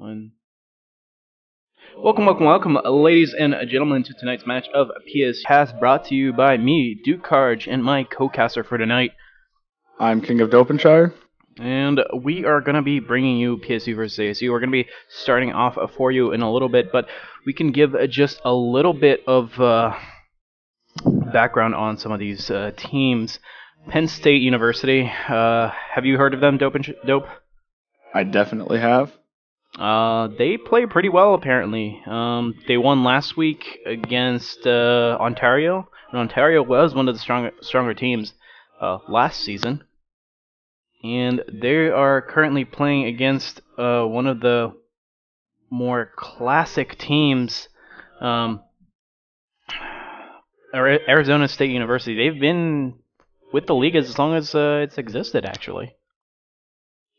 One. Welcome, ladies and gentlemen, to tonight's match of PSU Cast, brought to you by me, Duke Carge, and my co-caster for tonight. I'm King of Dopenshire. And we are going to be bringing you PSU versus ASU. We're going to be starting off for you in a little bit, but we can give just a little bit of background on some of these teams. Penn State University, have you heard of them, Dope? I definitely have. They play pretty well, apparently. They won last week against Ontario, and Ontario was one of the stronger teams last season. And they are currently playing against one of the more classic teams, Arizona State University. They've been with the league as long as it's existed, actually,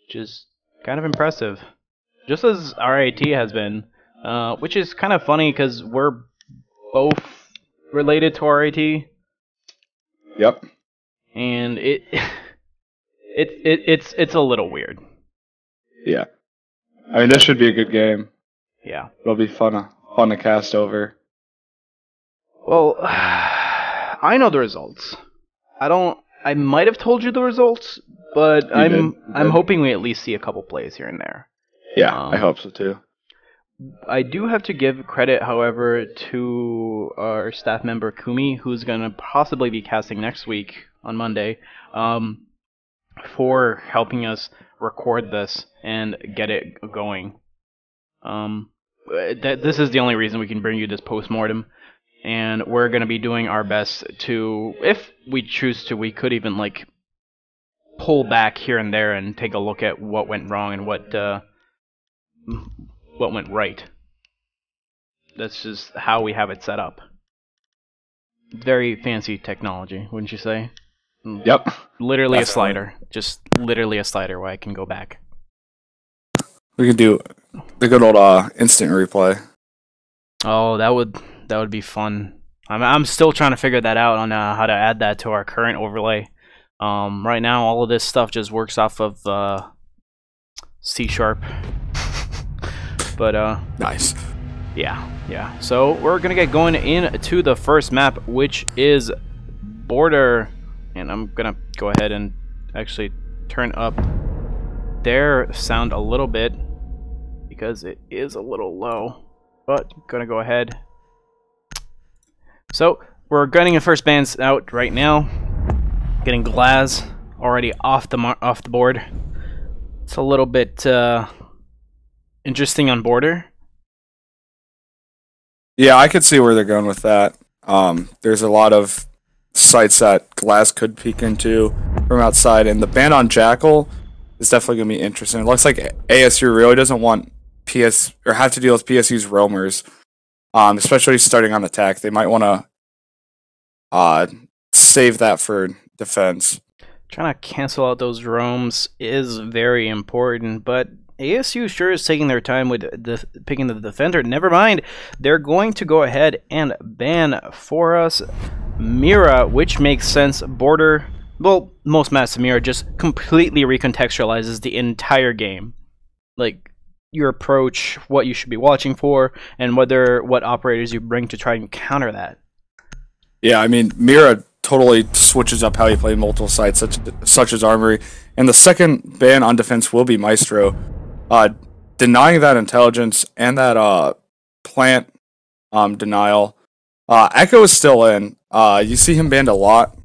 which is kind of impressive. Just as RIT has been, which is kind of funny because we're both related to RIT. Yep. And it's a little weird. Yeah. I mean, this should be a good game. Yeah. It'll be fun to cast over. Well, I know the results. I might have told you the results, but I'm hoping we at least see a couple plays here and there. Yeah, I hope so too. I do have to give credit, however, to our staff member Kumi, who's going to possibly be casting next week on Monday, for helping us record this and get it going. This is the only reason we can bring you this post-mortem, and we're going to be doing our best to, if we choose to, we could even pull back here and there and take a look at what went wrong and what went right. That's just how we have it set up. Very fancy technology, wouldn't you say? Yep. Literally a slider. Just literally a slider where I can go back. We could do the good old instant replay. Oh, that would be fun. I'm still trying to figure that out on how to add that to our current overlay. Right now, all of this stuff just works off of C#. But nice. Yeah. So we're gonna get going into the first map, which is Border, and I'm gonna go ahead and actually turn up their sound a little bit because it is a little low. But gonna go ahead. So we're getting the first bands out right now. Getting Glaz already off the board. It's a little bit interesting on Border. Yeah, I could see where they're going with that. There's a lot of sites that Glass could peek into from outside, and the ban on Jackal is definitely going to be interesting. It looks like ASU really doesn't want have to deal with PSU's roamers, especially starting on attack. They might want to save that for defense. Trying to cancel out those roams is very important, but ASU sure is taking their time with picking the defender. Never mind, they're going to go ahead and ban for us Mira, which makes sense. Border, well, most maps of Mira just completely recontextualizes the entire game. Like, your approach, what you should be watching for, and what operators you bring to try and counter that. Yeah, I mean, Mira totally switches up how you play multiple sites, such as Armory. And the second ban on defense will be Maestro. Denying that intelligence and that plant denial. Echo is still in. You see him banned a lot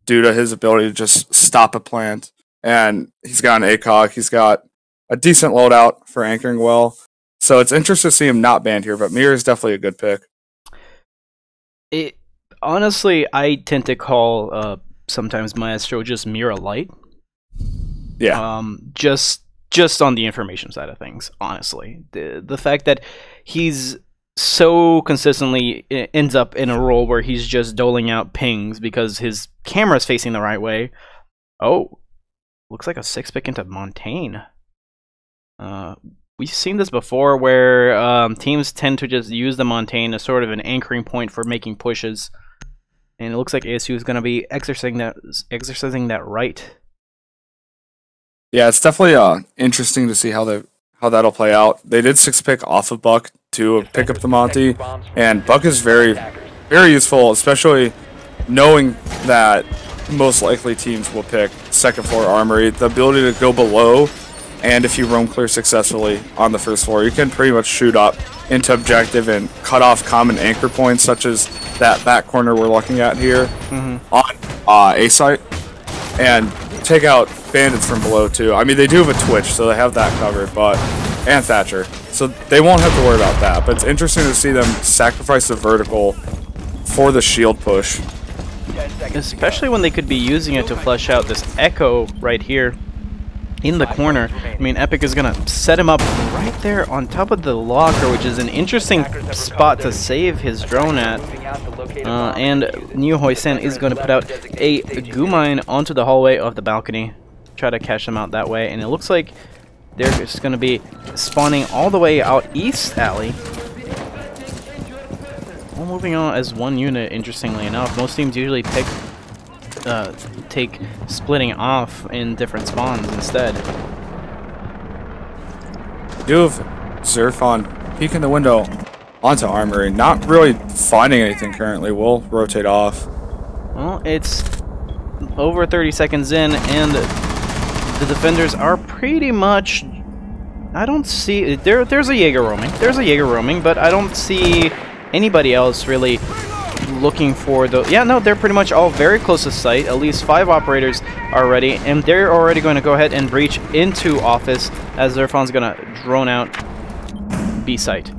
due to his ability to just stop a plant. And he's got an ACOG. He's got a decent loadout for anchoring well. So it's interesting to see him not banned here, but Mira is definitely a good pick. Honestly, I tend to call sometimes Maestro just Mira Light. Yeah. Just on the information side of things, honestly. The fact that he's so consistently ends up in a role where he's just doling out pings because his camera's facing the right way. Oh, looks like a 6-pick into Montaigne. We've seen this before where teams tend to just use the Montaigne as sort of an anchoring point for making pushes. And it looks like ASU is going to be exercising that right. Yeah, it's definitely interesting to see how how that'll play out. They did 6-pick off of Buck to pick up the Monty, and Buck is very, very useful, especially knowing that most likely teams will pick second floor armory. The ability to go below, and if you roam clear successfully on the first floor, you can pretty much shoot up into objective and cut off common anchor points, such as that back corner we're looking at here on A site, and take out bandits from below too. I mean, they do have a Twitch, so they have that covered, and Thatcher, so they won't have to worry about that. But it's interesting to see them sacrifice the vertical for the shield push, especially when they could be using it to flush out this Echo right here in the corner. I mean, Epic is gonna set him up right there on top of the locker, which is an interesting spot to save his drone at. And New Hoisan is going to put out a goo mine onto the hallway of the balcony, try to catch them out that way. And it looks like they're just going to be spawning all the way out east alley. All moving on as one unit, interestingly enough. Most teams usually take splitting off in different spawns instead. Do have Zerfon peek in the window onto armory, not really finding anything currently. We'll rotate off. Well, it's over 30 seconds in, and the defenders are pretty much... I don't see... There's a Jaeger roaming. There's a Jaeger roaming, but I don't see anybody else really looking for the... Yeah, no, they're pretty much all very close to site. At least 5 operators are ready, and they're already going to go ahead and breach into office as Zerfon's going to drone out B site.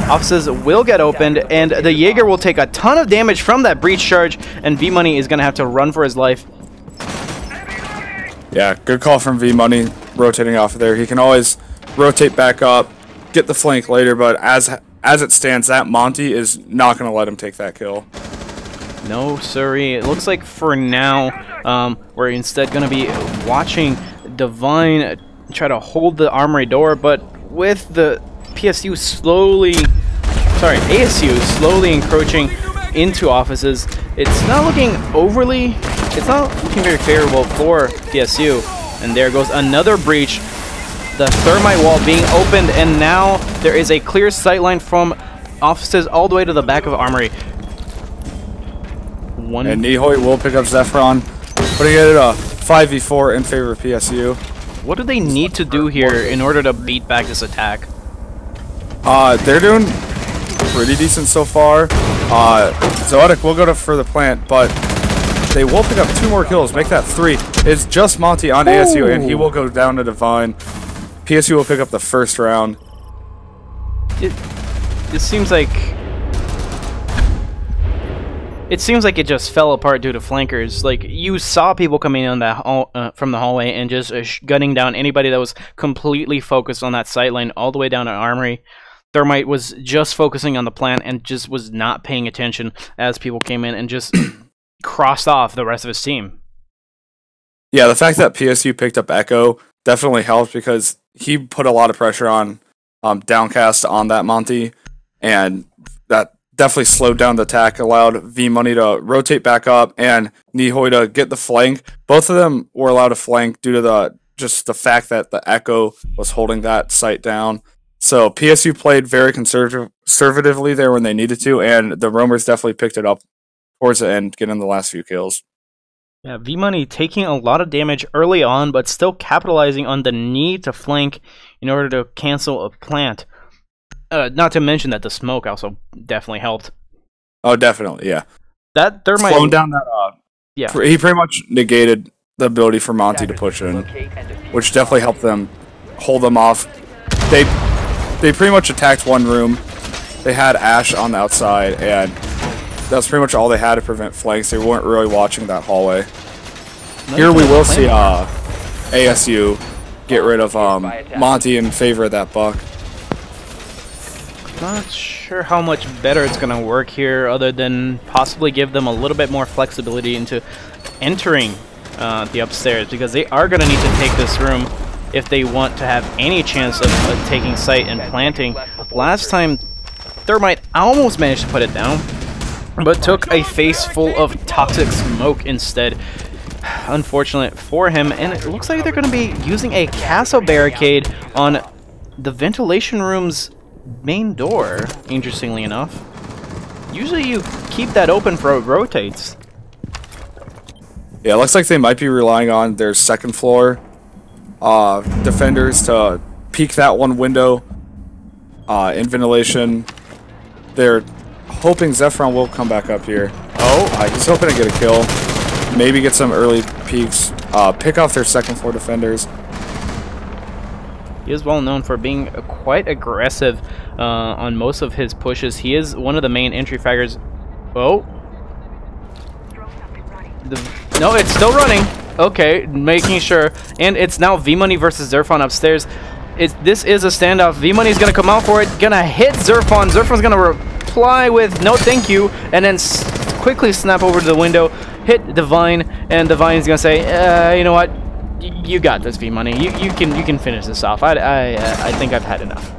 Offices will get opened, and the Jaeger will take a ton of damage from that breach charge, and V-Money is going to have to run for his life. Yeah, good call from V-Money, rotating off of there. He can always rotate back up, get the flank later, but as it stands, that Monty is not going to let him take that kill. No, sirree. It looks like for now, we're instead going to be watching Divine try to hold the armory door, but with the ASU slowly encroaching into offices, it's not looking very favorable for PSU. And there goes another breach, the thermite wall being opened, and now there is a clear sightline from offices all the way to the back of the armory. And Nihoy will pick up Zephron, putting it at a 5v4 in favor of PSU. What do they need to do here in order to beat back this attack? They're doing pretty decent so far. Zoetic will go for the plant, but they will pick up 2 more kills, make that 3. It's just Monty on ASU, and he will go down to Divine. PSU will pick up the first round. It seems like it just fell apart due to flankers. Like, you saw people coming in from the hallway and just gunning down anybody that was completely focused on that sightline all the way down to armory. Thermite was just focusing on the plant and just was not paying attention as people came in and just crossed off the rest of his team. Yeah, the fact that PSU picked up Echo definitely helped because he put a lot of pressure on Downcast on that Monty, and that definitely slowed down the attack, allowed V-Money to rotate back up and Nihoy to get the flank. Both of them were allowed to flank due to the fact that the Echo was holding that site down. So PSU played very conservatively there when they needed to, and the roamers definitely picked it up towards the end, getting the last few kills. Yeah, V-Money taking a lot of damage early on, but still capitalizing on the need to flank in order to cancel a plant. Not to mention that the smoke also definitely helped. Oh, definitely, yeah. That thermite slowing down that. Yeah, he pretty much negated the ability for Monty to push in, which definitely helped them hold them off. They pretty much attacked one room. They had Ash on the outside, and that's pretty much all they had to prevent flanks. They weren't really watching that hallway. Here we will see ASU get rid of Monty in favor of that Buck. Not sure how much better it's going to work here, other than possibly give them a little bit more flexibility into entering the upstairs, because they are going to need to take this room if they want to have any chance of taking site and planting. Last time, Thermite almost managed to put it down, but took a face full of toxic smoke instead. Unfortunate for him, and it looks like they're going to be using a castle barricade on the ventilation room's main door, interestingly enough. Usually you keep that open for it rotates. Yeah, it looks like they might be relying on their second floor defenders to peek that one window in ventilation. They're hoping Zephron will come back up here. Oh, he's hoping to get a kill. Maybe get some early peeks. Pick off their second floor defenders. He is well known for being quite aggressive on most of his pushes. He is one of the main entry fraggers. Oh. No, it's still running. Okay, making sure. And it's now V-Money versus Zerfon upstairs. This is a standoff. V-Money's going to come out for it. Going to hit Zerfon. Zerfon's going to reply with no thank you. And then quickly snap over to the window. Hit Divine. And Divine's going to say, you know what? You got this, V-Money. You can finish this off. I think I've had enough.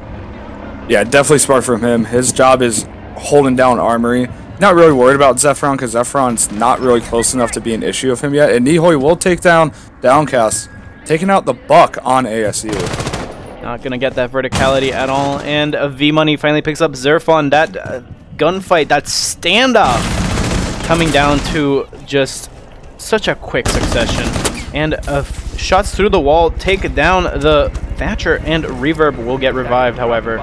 Yeah, definitely smart from him. His job is holding down Armory. Not really worried about Zephron because Zephron's not really close enough to be an issue of him yet. And Nihoy will take down Downcast, taking out the buck on ASU. Not going to get that verticality at all. And V-Money finally picks up Zerfon. That gunfight, that standoff, coming down to just such a quick succession. And shots through the wall take down the Thatcher, and Reverb will get revived, however.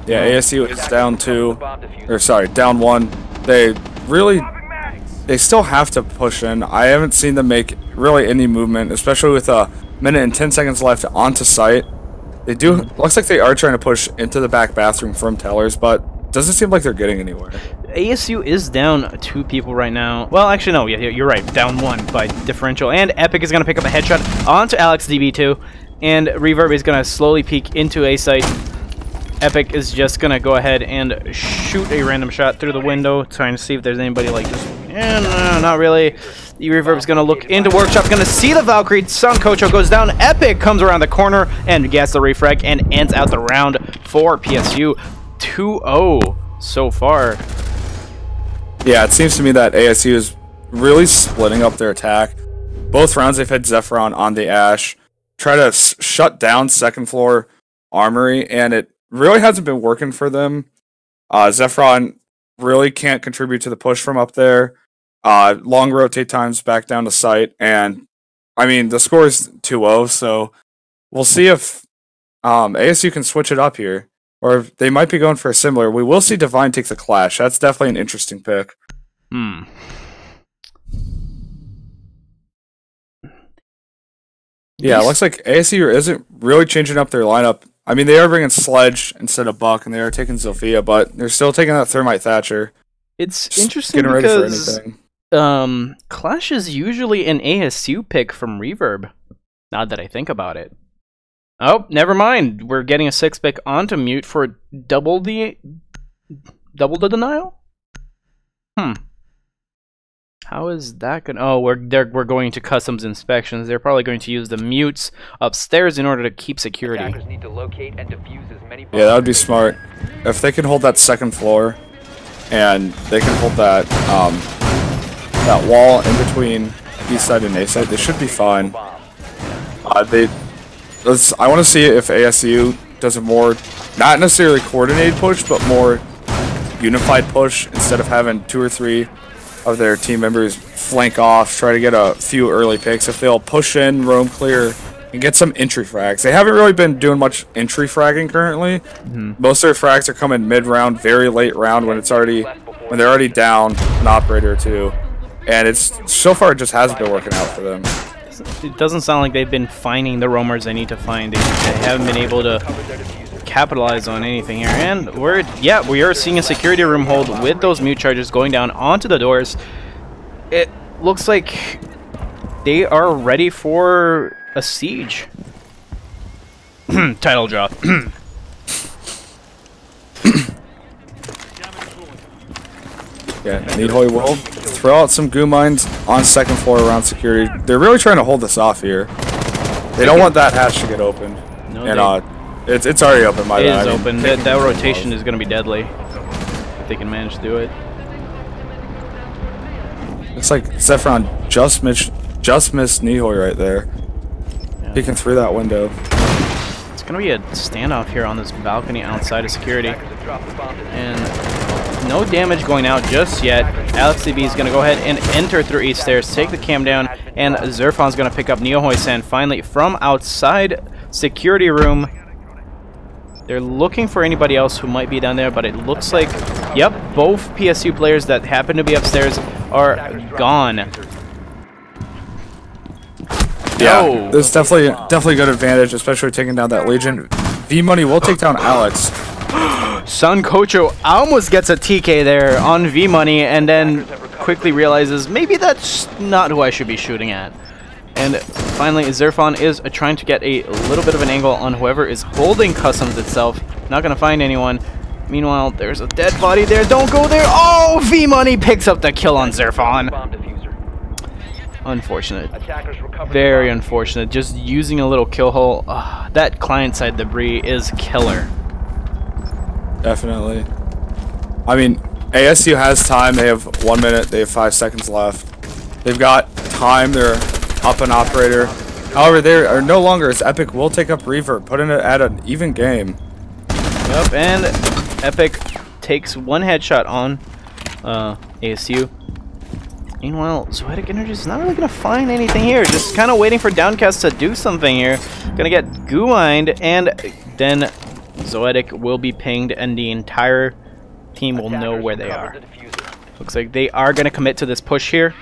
Yeah, ASU is down 2, or sorry, down 1. They still have to push in. I haven't seen them make really any movement, especially with a minute and 10 seconds left onto site. They do, looks like they are trying to push into the back bathroom from Tellers, but doesn't seem like they're getting anywhere. ASU is down 2 people right now. Well, actually, no, yeah, you're right. Down 1 by differential. And Epic is going to pick up a headshot onto Alex DB2. And Reverb is going to slowly peek into A site. Epic is just going to go ahead and shoot a random shot through the window, trying to see if there's anybody like this. No, not really. The Reverb is going to look into Workshop, going to see the Valkyrie. Sankocho goes down. Epic comes around the corner and gets the refrag and ends out the round for PSU. 2-0 so far. Yeah, it seems to me that ASU is really splitting up their attack. Both rounds they've had Zephron on the Ash, try to shut down second floor Armory, and it really hasn't been working for them. Zephron really can't contribute to the push from up there. Long rotate times back down to site, and I mean the score is 2-0, so we'll see if ASU can switch it up here. Or they might be going for a similar. We will see Divine take the Clash. That's definitely an interesting pick. Yeah, it looks like ASU isn't really changing up their lineup. I mean, they are bringing Sledge instead of Buck, and they are taking Zofia, but they're still taking that Thermite Thatcher. It's Just interesting getting ready for anything. Clash is usually an ASU pick from Reverb, now that I think about it. Oh, never mind. We're getting a 6-pick onto mute for double the denial? How is that going? Oh, we're going to customs inspections. They're probably going to use the mutes upstairs in order to keep security. Need to locate and defuse as many Yeah, that would be smart. If they can hold that second floor, and they can hold that that wall in between east side and A side, they should be fine. I want to see if ASU does a more, not necessarily coordinated push, but more unified push instead of having 2 or 3 of their team members flank off, try to get a few early picks. If they'll push in, roam clear, and get some entry frags. They haven't really been doing much entry fragging currently. Most of their frags are coming mid-round, very late round when they're already down an operator or 2. And it's so far it just hasn't been working out for them. It doesn't sound like they've been finding the roamers they need to find. They haven't been able to capitalize on anything here. And we are seeing a security room hold with those mute charges going down onto the doors. It looks like they are ready for a siege. Title drop. Yeah, Nihoy will throw out some goo mines on second floor around security. They're really trying to hold this off here. They don't want that hatch to get opened. No, and it's already open by that. It is I mean, open. That rotation is going to be deadly if they can manage to do it. Looks like Zephron just missed Nihoy right there. peeking through that window. It's going to be a standoff here on this balcony outside of security. And no damage going out just yet. Alex DB is going to go ahead and enter through east stairs, take the cam down, and Zerfon's going to pick up Neohoy-san finally from outside security room. They're looking for anybody else who might be down there, but it looks like, yep, both PSU players that happen to be upstairs are gone. Yeah, there's definitely good advantage, especially taking down that Legion. V-Money will take down Alex. Sankocho almost gets a TK there on V-Money, and then quickly realizes maybe that's not who I should be shooting at. And finally, Zerfon is trying to get a little bit of an angle on whoever is holding Customs itself. Not going to find anyone. Meanwhile, there's a dead body there. Don't go there. Oh, V-Money picks up the kill on Zerfon. Unfortunate. Very unfortunate. Just using a little kill hole. That client-side debris is killer. Definitely. I mean, ASU has time. They have 1 minute. They have 5 seconds left. They've got time. They're up an operator. However, they are no longer, as Epic will take up Reaver, putting it at an even game. Yep, and Epic takes one headshot on ASU. Meanwhile, Zoetic Energy is not really going to find anything here. Just kind of waiting for Downcast to do something here. Going to get goo-mined, and then Zoetic will be pinged, and the entire team will know where they are. Looks like they are going to commit to this push here.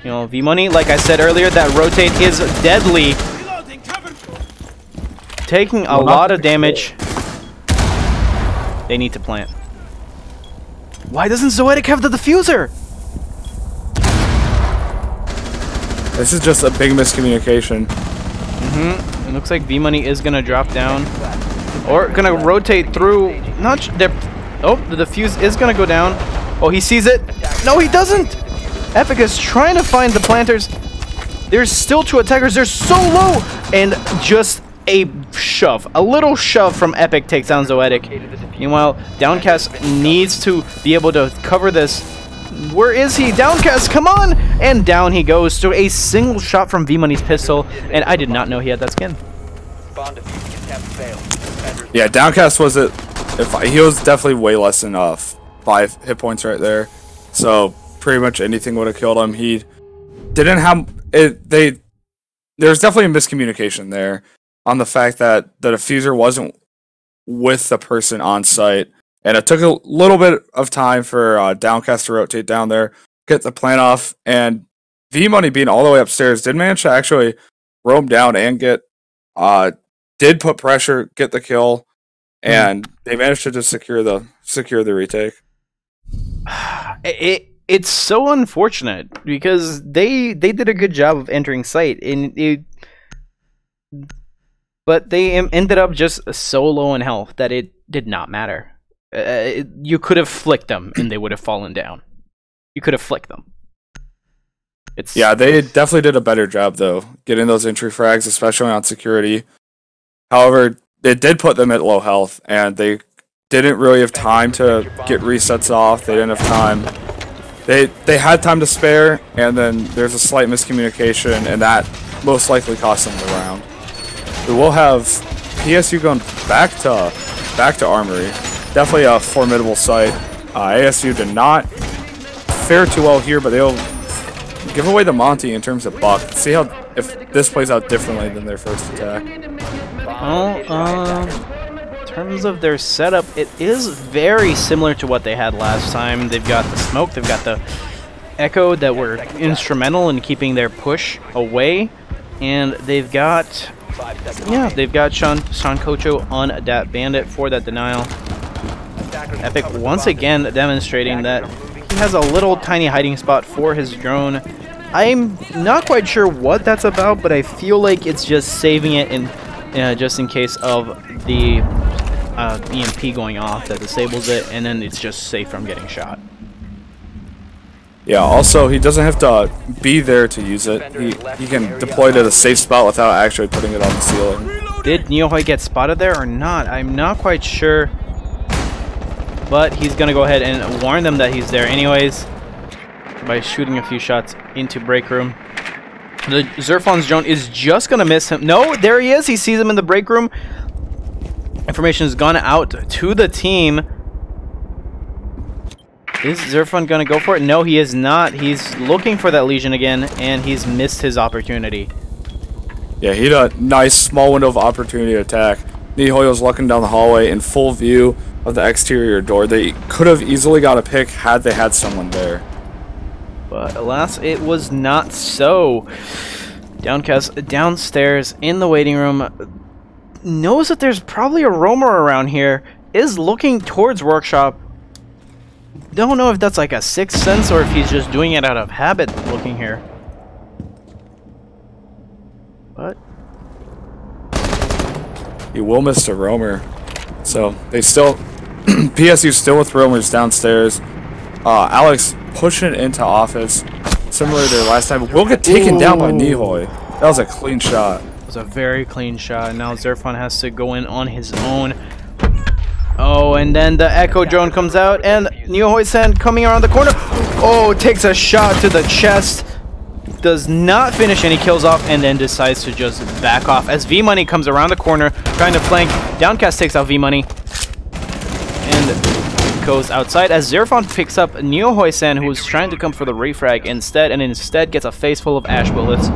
You know, V-Money, like I said earlier, that rotate is deadly. Taking a lot of damage. They need to plant. Why doesn't Zoetic have the diffuser? This is just a big miscommunication. It looks like V-Money is going to drop down. Or going to rotate through. Oh, the diffuse is going to go down. Oh, he sees it. No, he doesn't. Epic is trying to find the planters. There's still 2 attackers. They're so low. And just a shove. A little shove from Epic takes down Zoetic. Meanwhile, Downcast needs to be able to cover this. Where is he? Downcast, come on! And down he goes to a single shot from V-Money's pistol. And I did not know he had that skin. Yeah, Downcast was it. He was definitely way less than 5 hit points right there. So pretty much anything would have killed him. He didn't have it. There's definitely a miscommunication there on the fact that the diffuser wasn't with the person on site, and it took a little bit of time for Downcast to rotate down there, get the plant off, and V-Money being all the way upstairs did manage to actually roam down and get did put pressure, get the kill, and they managed to just secure the retake. It's so unfortunate because they did a good job of entering site, but they ended up just so low in health that it did not matter. You could have flicked them and they would have fallen down. You could have flicked them. Yeah, they definitely did a better job though, getting those entry frags, especially on security. However, it did put them at low health, and they didn't really have time to get resets off. They didn't have time. They had time to spare, and then there's a slight miscommunication, and that most likely cost them the round. We will have PSU going back to Armory. Definitely a formidable site. ASU did not fare too well here, but they'll give away the Monty in terms of buck. See how if this plays out differently than their first attack. Well, in terms of their setup, it is very similar to what they had last time. They've got the smoke, they've got the echo that were instrumental in keeping their push away, and they've got Sean Kocho on that bandit for that denial. Epic once again demonstrating that he has a little tiny hiding spot for his drone. I'm not quite sure what that's about, but I feel like it's just saving it in just in case of the EMP going off that disables it, and then it's just safe from getting shot. Yeah, also, he doesn't have to be there to use it. He can deploy it at a safe spot without actually putting it on the ceiling. Did Neohoy get spotted there or not? I'm not quite sure. But he's going to go ahead and warn them that he's there anyways by shooting a few shots into break room. The Zerfon's drone is just going to miss him. No, there he is. He sees him in the break room. Information has gone out to the team. Is Zerfon going to go for it? No, he is not. He's looking for that Legion again, and he's missed his opportunity. Yeah, he had a nice small window of opportunity to attack. Nihoy was looking down the hallway in full view of the exterior door. They could have easily got a pick had they had someone there. But alas, it was not so. Downcast downstairs in the waiting room knows that there's probably a roamer around here, is looking towards Workshop. Don't know if that's like a sixth sense or if he's just doing it out of habit looking here. But He will miss a roamer. So they still PSU still with roamers downstairs. Alex pushing into office, similar to last time. Will get taken down by Nihoy. That was a clean shot. it was a very clean shot. Now Zerfon has to go in on his own. Oh, and then the Echo drone comes out, and Nihoy-san coming around the corner. Oh, takes a shot to the chest. Does not finish any kills off, and then decides to just back off as V-Money comes around the corner, trying to flank. Downcast takes out V-Money, and goes outside as Zerfon picks up Nihoy-san, who was trying to come for the refrag instead, and instead gets a face full of ash bullets.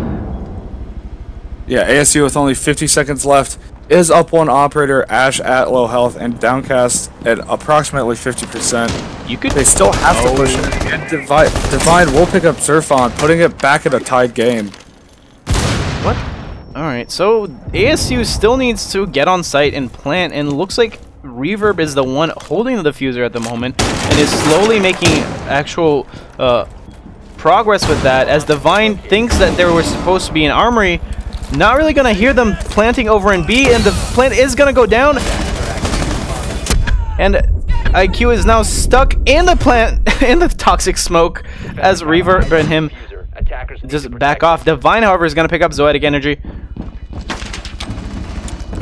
Yeah, ASU with only 50 seconds left is up one operator, Ash at low health, and Downcast at approximately 50%. They still have to push it, and Divine will pick up Zerfon, putting it back at a tied game. What? Alright, so ASU still needs to get on site and plant, and looks like Reverb is the one holding the diffuser at the moment, and is slowly making actual progress with that, as Divine thinks that there was supposed to be an armory. Not really gonna hear them planting over in B, and the plant is gonna go down. And IQ is now stuck in the plant, in the toxic smoke, as Reverb and him just back off. Divine, however, is gonna pick up Zoetic Energy.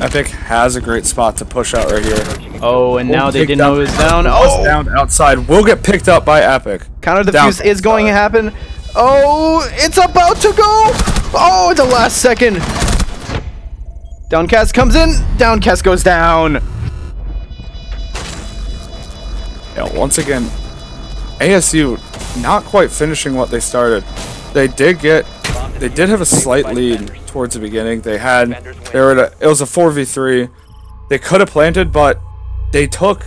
Epic has a great spot to push out right here. Oh, and now they didn't know it was down. Oh, down outside. Will get picked up by Epic. Counter defuse is going to happen. Oh, it's about to go. Oh, the last second. Downcast comes in. Downcast goes down. Yeah, once again, ASU not quite finishing what they started. They did have a slight lead towards the beginning. It was a 4v3. They could have planted, but they took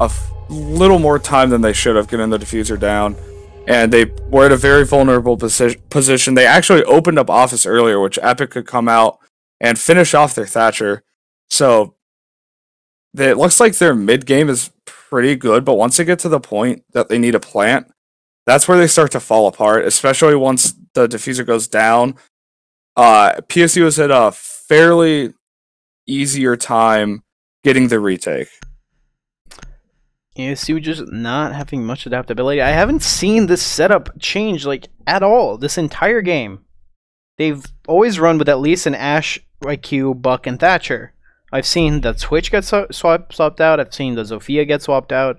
a little more time than they should have getting the diffuser down. And they were at a very vulnerable position. They actually opened up office earlier, which Epic could come out and finish off their Thatcher. So it looks like their mid game is pretty good, but once they get to the point that they need a plant, that's where they start to fall apart, especially once the diffuser goes down. PSU has had a fairly easier time getting the retake. ASU just not having much adaptability. I haven't seen this setup change like at all this entire game. They've always run with at least an Ash, IQ, Buck, and Thatcher. I've seen the Twitch get swapped out. I've seen the Zofia get swapped out.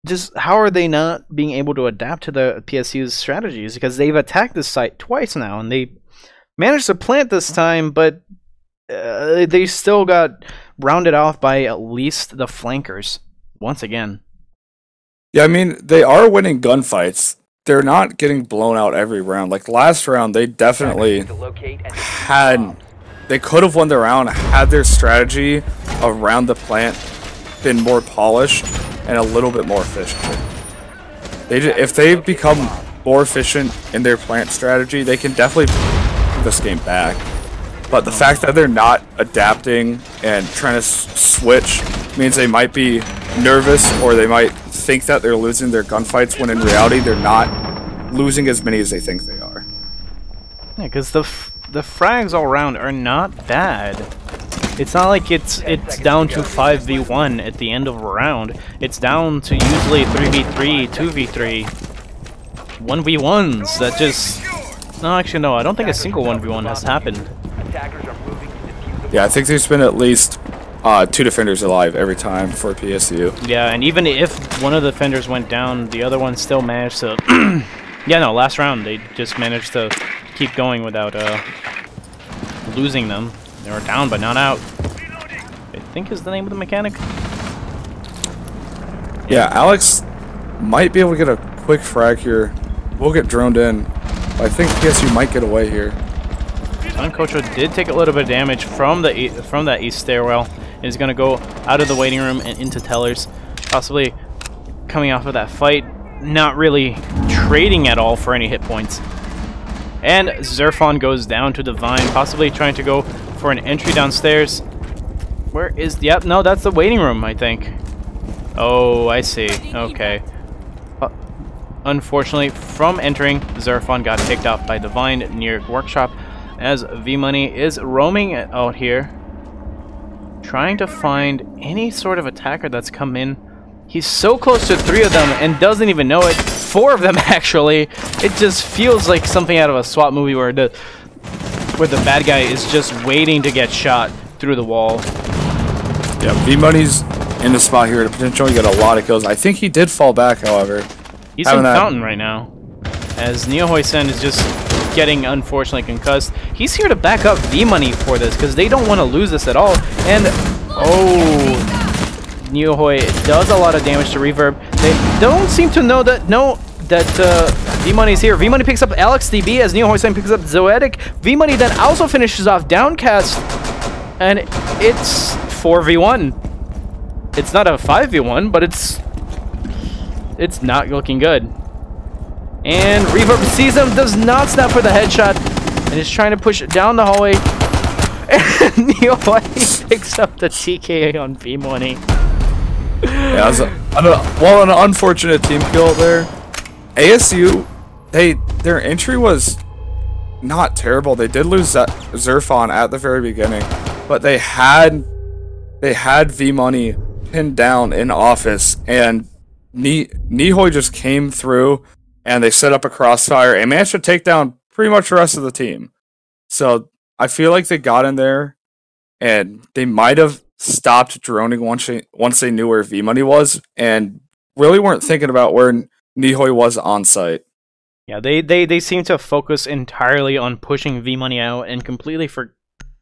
Just how are they not being able to adapt to the PSU's strategies? Because they've attacked this site twice now, and they managed to plant this time, but they still got rounded off by at least the flankers once again. Yeah, I mean, they are winning gunfights. They're not getting blown out every round. Like last round, they definitely they could have won the round had their strategy around the plant been more polished and a little bit more efficient. If they become more efficient in their plant strategy, they can definitely put this game back. But the fact that they're not adapting and trying to switch means they might be nervous, or they might think that they're losing their gunfights when in reality they're not losing as many as they think they are. Yeah, because the frags all around are not bad. It's not like it's down to 5v1 at the end of a round. It's down to usually 3v3, 2v3, 1v1s that just... No, actually no, I don't think a single 1v1 has happened. Yeah, I think there's been at least 2 defenders alive every time for PSU. Yeah, and even if one of the defenders went down, the other one still managed to Yeah, no, last round they just managed to keep going without losing them. They were down but not out. I think is the name of the mechanic. Yeah, Alex might be able to get a quick frag here. We'll get droned in. But I think PSU might get away here. Sankocho did take a little bit of damage from that east stairwell. And is going to go out of the waiting room and into tellers. Possibly coming off of that fight. Not really trading at all for any hit points. And Zerfon goes down to Divine, possibly trying to go for an entry downstairs. Where is... Yep, no, that's the waiting room, I think. Oh, I see. Okay. Unfortunately, from entering, Zerfon got picked off by Divine near Workshop, as V-Money is roaming out here, trying to find any sort of attacker that's come in. He's so close to 3 of them and doesn't even know it. 4 of them, actually. It just feels like something out of a SWAT movie where the bad guy is just waiting to get shot through the wall. Yeah, V-Money's in the spot here to potentially get a lot of kills. I think he did fall back, however. He's in Fountain right now, as Neohoisen is just getting unfortunately concussed. He's here to back up V-Money for this, because they don't want to lose this at all. And, oh... Neohoi does a lot of damage to Reverb. They don't seem to know that V-Money's here. V-Money picks up Alex DB as Neohoi picks up Zoetic. V-Money then also finishes off Downcast. And it's 4v1. It's not a 5v1, but it's not looking good. And Reverb sees him, does not snap for the headshot, and is trying to push it down the hallway. And Neohoi picks up the TKA on V-Money. Yeah, an unfortunate team kill there. ASU, their entry was not terrible. They did lose that Zerfon at the very beginning, but they had V-Money pinned down in office, and Nihoi just came through, and they set up a crossfire and managed to take down pretty much the rest of the team. So I feel like they got in there, and they might have stopped droning once they knew where V-Money was, and really weren't thinking about where Nihoi was on site. Yeah, they seem to focus entirely on pushing V-Money out and completely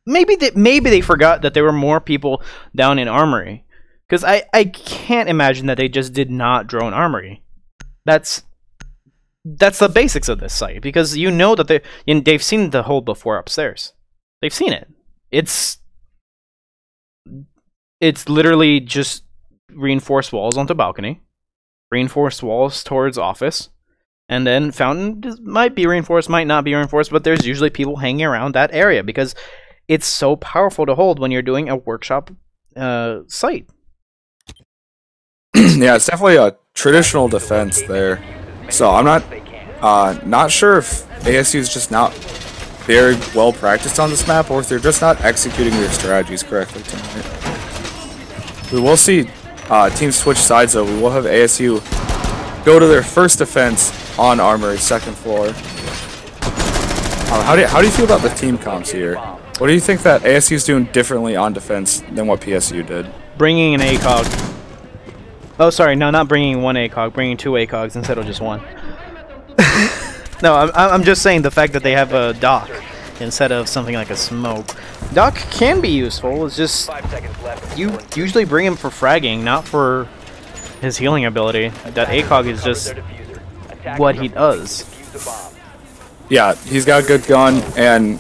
maybe they forgot that there were more people down in Armory, because I can't imagine that they just did not drone Armory. That's the basics of this site, because you know that they've seen the hole before upstairs. They've seen it. It's literally just reinforced walls onto balcony, reinforced walls towards office, and then Fountain might be reinforced, might not be reinforced, but there's usually people hanging around that area because it's so powerful to hold when you're doing a workshop site. Yeah, it's definitely a traditional defense there. So I'm not sure if ASU is just not very well practiced on this map, or if they're just not executing their strategies correctly tonight. We will see teams switch sides though. We will have ASU go to their first defense on Armory, second floor. How do you feel about the team comps here? What do you think that ASU is doing differently on defense than what PSU did? Bringing an ACOG. Oh, sorry, no, not bringing one ACOG, bringing 2 ACOGs instead of just one. No, I'm just saying the fact that they have a dock instead of something like a smoke. Dock can be useful, it's just you usually bring him for fragging, not for his healing ability. That ACOG is just what he does. Yeah, he's got a good gun, and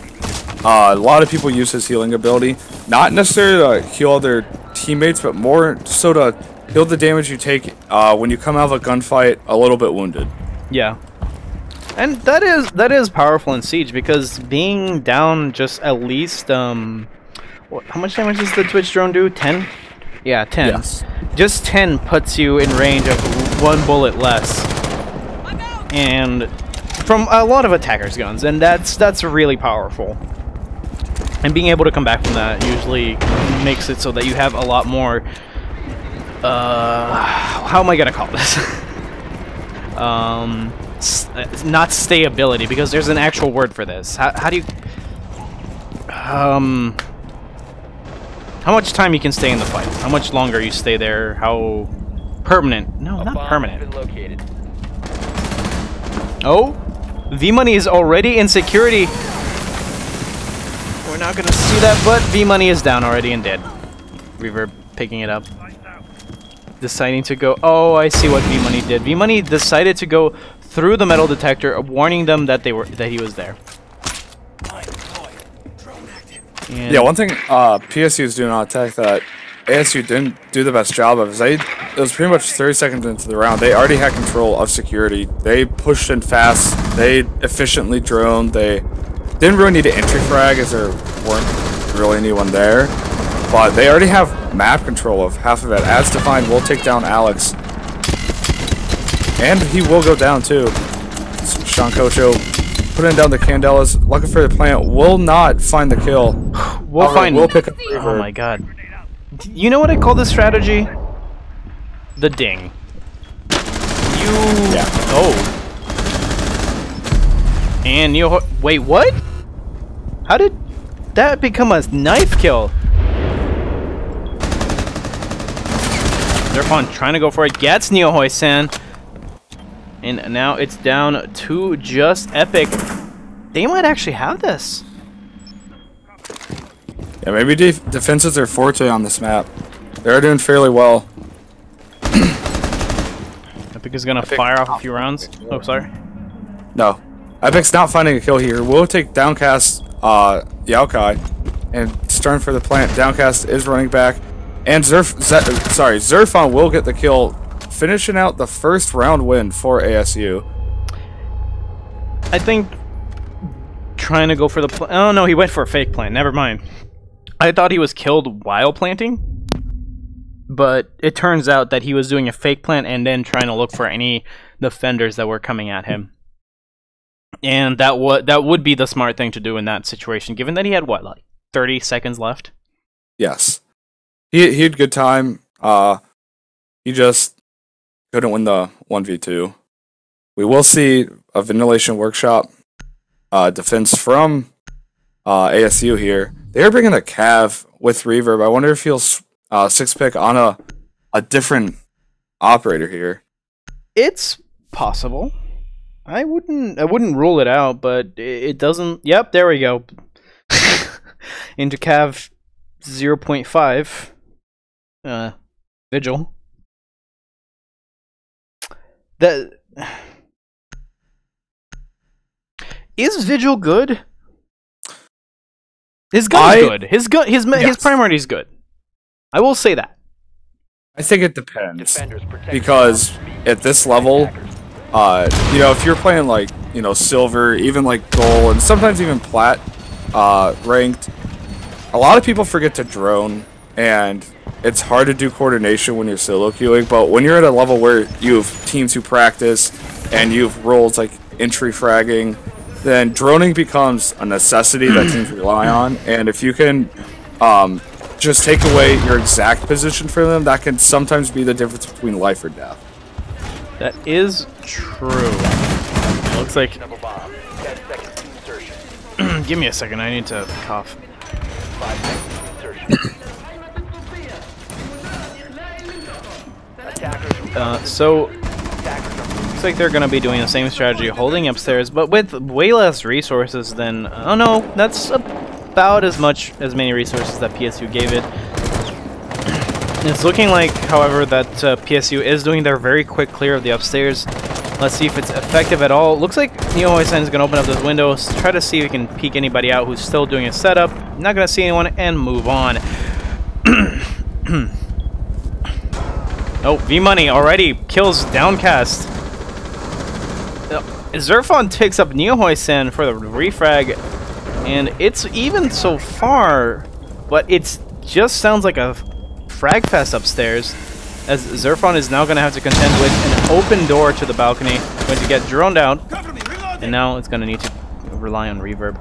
a lot of people use his healing ability. Not necessarily to heal other teammates, but more so to heal the damage you take when you come out of a gunfight a little bit wounded. Yeah. And that is powerful in Siege, because being down just at least how much damage does the Twitch drone do? 10? Yeah, 10. Yes. Just 10 puts you in range of 1 bullet less. And from a lot of attackers' guns, and that's really powerful. And being able to come back from that usually makes it so that you have a lot more how am I gonna call this? Not stayability, because there's an actual word for this. How do you how much time you can stay in the fight? How much longer you stay there? How permanent? No, not permanent. Oh, V-Money is already in security. We're not gonna see that, but V-Money is down already and dead. Reverb picking it up. Deciding to go... Oh, I see what V-Money did. V-Money decided to go through the metal detector, warning them that he was there. And yeah, one thing PSU is doing on attack that ASU didn't do the best job of is it was pretty much 30 seconds into the round. They already had control of security. They pushed in fast. They efficiently droned. They didn't really need an entry frag as there weren't really anyone there. But they already have map control of half of it. As defined, will take down Alex. And he will go down too. Sean Cocho putting down the Candelas, looking for the plant, will not find the kill. We'll pick up Oh my god. You know what I call this strategy? The ding. Yeah. Oh. And you... Wait, what? How did that become a knife kill? Zerfon trying to go for it. Gets Neo-Hoi-San. And now it's down to just Epic. They might actually have this. Yeah, maybe defense is their forte on this map. They're doing fairly well. Epic is gonna fire off a few rounds. Oh, sorry. No. Epic's not finding a kill here. We'll take Downcast, Yaokai, and starting for the plant. Downcast is running back. And Zerfon will get the kill, finishing out the first round win for ASU. I think trying to go for the oh no, he went for a fake plant. Never mind. I thought he was killed while planting, but it turns out that he was doing a fake plant and then trying to look for any defenders that were coming at him. And that would be the smart thing to do in that situation, given that he had what, like 30 seconds left. Yes, he had good time. He just couldn't win the 1v2. We will see a Ventilation Workshop defense from ASU here. They're bringing a Cav with Reverb. I wonder if he'll 6-pick on a different operator here. It's possible. I wouldn't rule it out, but it doesn't. Yep, there we go. Into Cav 0.5. Vigil. That is Vigil good? His gun's good. His primary is good. I will say that. I think it depends because at this level, you know, if you're playing like, you know, silver, even like gold, and sometimes even plat ranked, a lot of people forget to drone, and it's hard to do coordination when you're solo queuing. But when you're at a level where you have teams who practice and you have roles like entry fragging, then droning becomes a necessity that teams rely on. And if you can just take away your exact position for them, that can sometimes be the difference between life or death. That is true. It looks like... Give me a second, I need to cough. 5 seconds to insertion. So, looks like they're going to be doing the same strategy, holding upstairs, but with way less resources than... Oh no, that's about as many resources that PSU gave it. It's looking like, however, that PSU is doing their very quick clear of the upstairs. Let's see if it's effective at all. Looks like Neo-Hoi-San is going to open up those windows, try to see if he can peek anybody out who's still doing a setup. Not going to see anyone, and move on. Oh, V-Money already kills Downcast. Zerfon takes up Neo-Hoi-San for the refrag, and it's even so far, but it just sounds like a frag fest upstairs, as Zerfon is now going to have to contend with an open door to the balcony, going to get droned out, and now it's going to need to rely on reverb.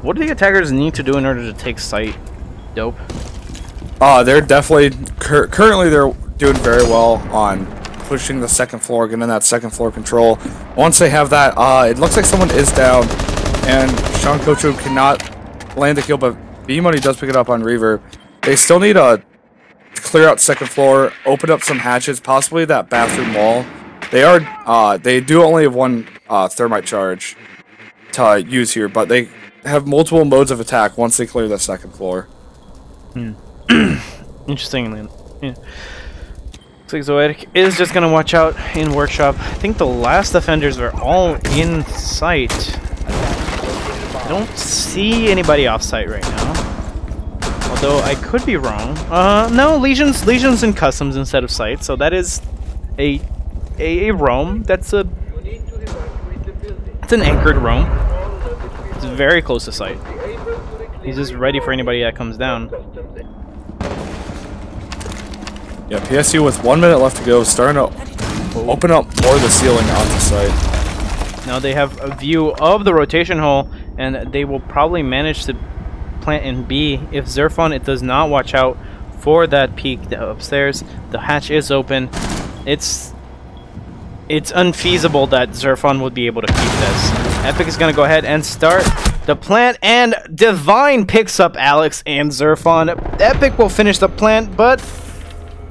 What do the attackers need to do in order to take site? Dope. They're definitely currently they're doing very well on pushing the second floor, getting that second floor control. Once they have that, it looks like someone is down, and Sean Kochu cannot land the kill, but B-Money does pick it up on reverb. They still need to clear out second floor, open up some hatches, possibly that bathroom wall, They do only have one thermite charge to use here, but they have multiple modes of attack once they clear the second floor. Interestingly, yeah. Looks like Zoetic is just gonna watch out in workshop. I think the last defenders are all in sight. I don't see anybody off site right now. Although I could be wrong. No, Legion's in customs instead of sight, so that is a roam. It's an anchored roam. It's very close to sight. He's just ready for anybody that comes down. Yeah, PSU with 1 minute left to go, starting to open up more of the ceiling onto site. Now they have a view of the rotation hole, and they will probably manage to plant in B. If Zerfon it does not watch out for that peak upstairs, the hatch is open. It's unfeasible that Zerfon would be able to keep this. Epic is going to go ahead and start the plant, and Divine picks up Alex and Zerfon. Epic will finish the plant, but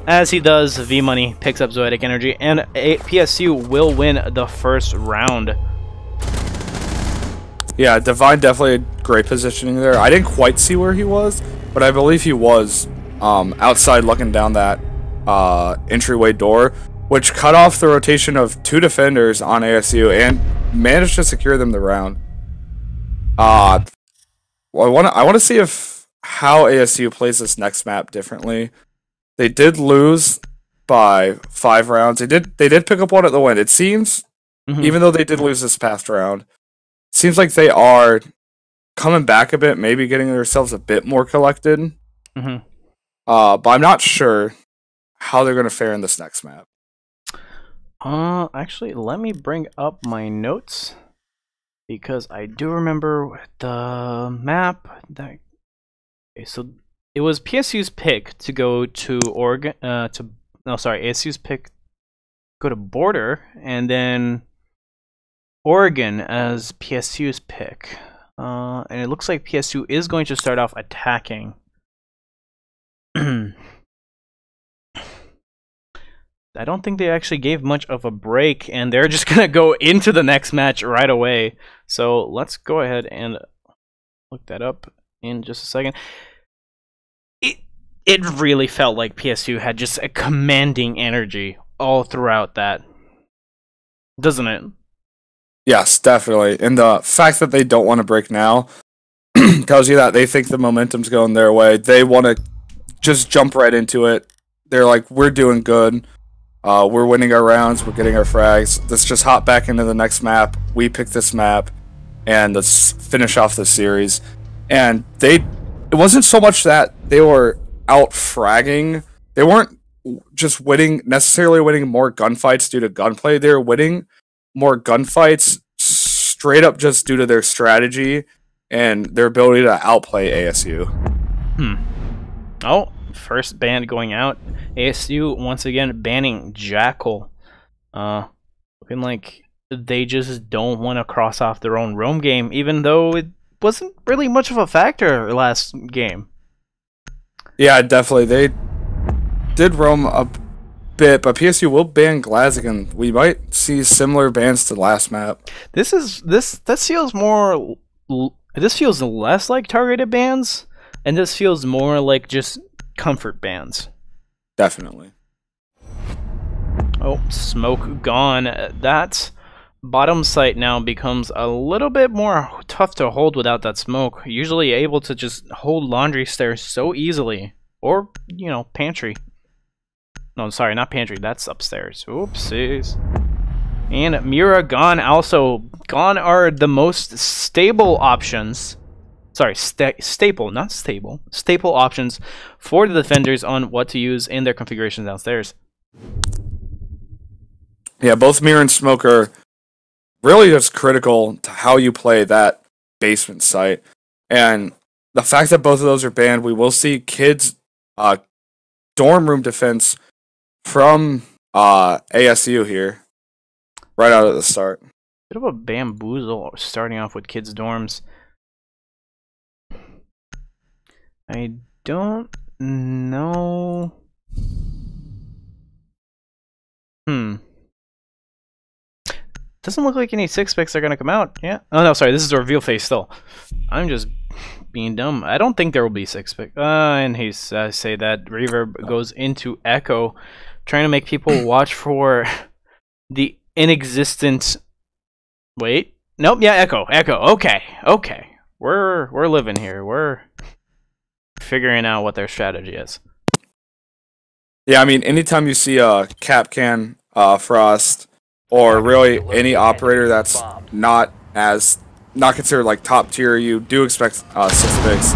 as he does, V-Money picks up Zoetic Energy, and PSU will win the first round. Yeah, Divine definitely great positioning there. I didn't quite see where he was, but I believe he was outside looking down that entryway door, which cut off the rotation of 2 defenders on ASU and managed to secure them the round. Well, I want to see how ASU plays this next map differently. They did lose by 5 rounds. They did pick up one at the win. It seems, even though they did lose this past round, it seems like they are coming back a bit, maybe getting themselves a bit more collected. But I'm not sure how they're going to fare in this next map. Actually, let me bring up my notes, because I do remember the map that. Okay, so it was PSU's pick to go to Oregon. ASU's pick go to Border, and then Oregon as PSU's pick. And it looks like PSU is going to start off attacking. I don't think they actually gave much of a break, and they're just going to go into the next match right away. So let's go ahead and look that up in just a second. It really felt like PSU had just a commanding energy all throughout that, doesn't it? Yes, definitely. And the fact that they don't want to break now tells you that they think the momentum's going their way. They want to just jump right into it. They're like, we're doing good. We're winning our rounds. We're getting our frags. Let's just hop back into the next map. We pick this map, and let's finish off this series. And it wasn't so much that they were out fragging. They weren't just necessarily winning more gunfights due to gunplay. They were winning more gunfights straight up just due to their strategy and their ability to outplay ASU. Oh, first ban going out. ASU once again banning Jackal. Looking like they just don't want to cross off their own roam game, even though it wasn't really much of a factor last game. Yeah, definitely. They did roam a bit, but PSU will ban Glazigan. We might see similar bans to the last map. This feels more. This feels less like targeted bans, and this feels more like just comfort bans. Definitely. Oh, smoke gone. That bottom site now becomes a little bit more tough to hold without that smoke. Usually able to just hold laundry stairs so easily. Or, you know, pantry. No, sorry, not pantry. That's upstairs. Oopsies. And Mira gone. Also, gone are the most stable options. Sorry, staple, not stable. Staple options for the defenders on what to use in their configurations downstairs. Yeah, both Mirror and Smoke are really just critical to how you play that basement site. And the fact that both of those are banned, we will see kids' dorm room defense from ASU here, right out at the start. Bit of a bamboozle starting off with kids' dorms. I don't know. Doesn't look like any 6-picks are gonna come out. Yeah. Oh no, sorry. This is a reveal phase still. I'm just being dumb. I don't think there will be 6-pick. And he's say that Reverb goes into Echo, trying to make people watch for the inexistent. Wait. Nope. Yeah. Echo. Echo. Okay. Okay. We're living here. We're figuring out what their strategy is. Yeah, I mean, anytime you see a Capcan, Frost, or really any operator that's not considered like top tier, you do expect 6-picks.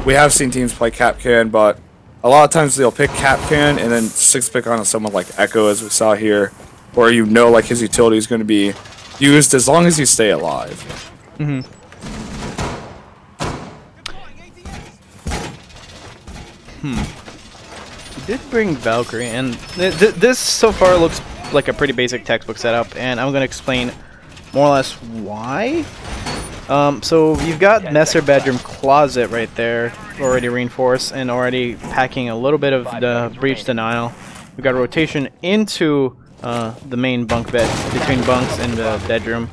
We have seen teams play Capcan, but a lot of times they'll pick Capcan and then 6-pick on someone like Echo, as we saw here, where you know like his utility is going to be used as long as you stay alive. Mm-hmm. He did bring Valkyrie, and this so far looks like a pretty basic textbook setup, and I'm going to explain more or less why. So you've got Messer Bedroom Closet right there, already reinforced and already packing a little bit of the breach denial. We've got rotation into the main bunk bed, between bunks and the bedroom.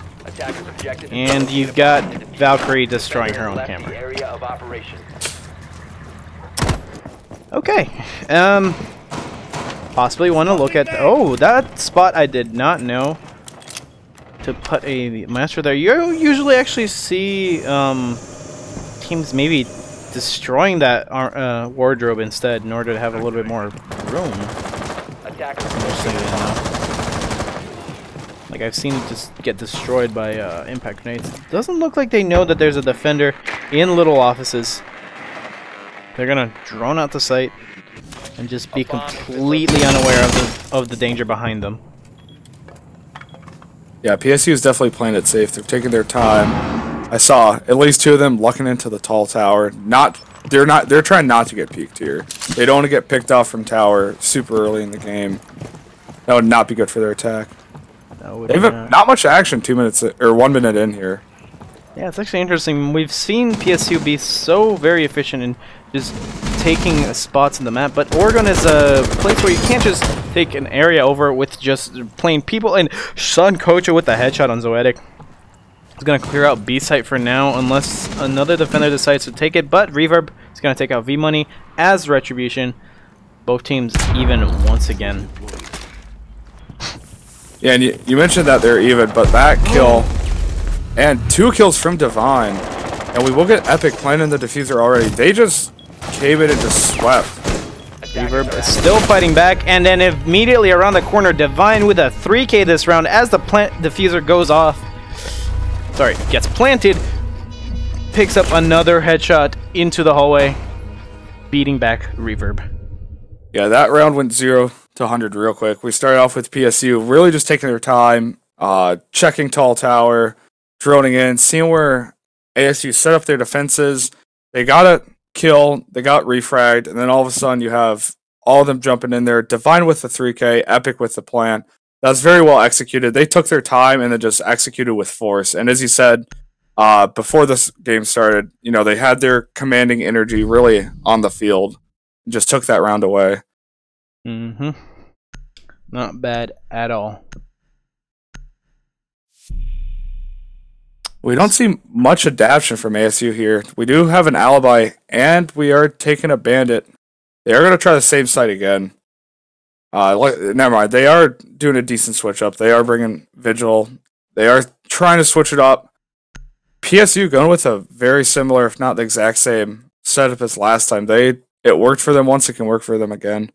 And you've got Valkyrie destroying her own camera. Okay. Possibly want to look at... Oh, that spot I did not know. To put a master there. You usually actually see teams maybe destroying that wardrobe instead in order to have a little bit more room. Like I've seen it just get destroyed by impact grenades. Doesn't look like they know that there's a defender in little offices. They're gonna drone out the site and just be completely unaware of the danger behind them. Yeah, PSU is definitely playing it safe. They're taking their time. I saw at least 2 of them lucking into the tall tower. They're trying not to get peeked here. They don't want to get picked off from tower super early in the game. That would not be good for their attack. They've not much action 2 minutes or 1 minute in here. Yeah, it's actually interesting. We've seen PSU be so very efficient in just taking spots in the map, but Oregon is a place where you can't just take an area over with just plain people. And Sun Kocha with the headshot on Zoetic. He's going to clear out B site for now unless another defender decides to take it, but Reverb is going to take out V Money as retribution. Both teams even once again. Yeah, and you mentioned that they're even, but that kill and 2 kills from Divine, and we will get Epic planting the diffuser already. They just came in and just swept. Reverb is still fighting back, and then immediately around the corner, Divine with a 3K this round as the plant diffuser goes off. Sorry, gets planted, picks up another headshot into the hallway, beating back Reverb. Yeah, that round went 0 to 100 real quick. We started off with PSU really just taking their time, checking tall tower, droning in, seeing where ASU set up their defenses. They got a kill, they got refragged, and then all of a sudden you have all of them jumping in there. Divine with the 3K, Epic with the plan. That's very well executed. They took their time and then just executed with force. And as you said, before this game started, you know, they had their commanding energy really on the field and just took that round away. Mm-hmm. Not bad at all. We don't see much adaptation from ASU here. We do have an alibi, and we are taking a bandit. They are going to try the same site again. Never mind. They are doing a decent switch up. They are bringing Vigil. They are trying to switch it up. PSU going with a very similar, if not the exact same setup as last time. It worked for them once. It can work for them again.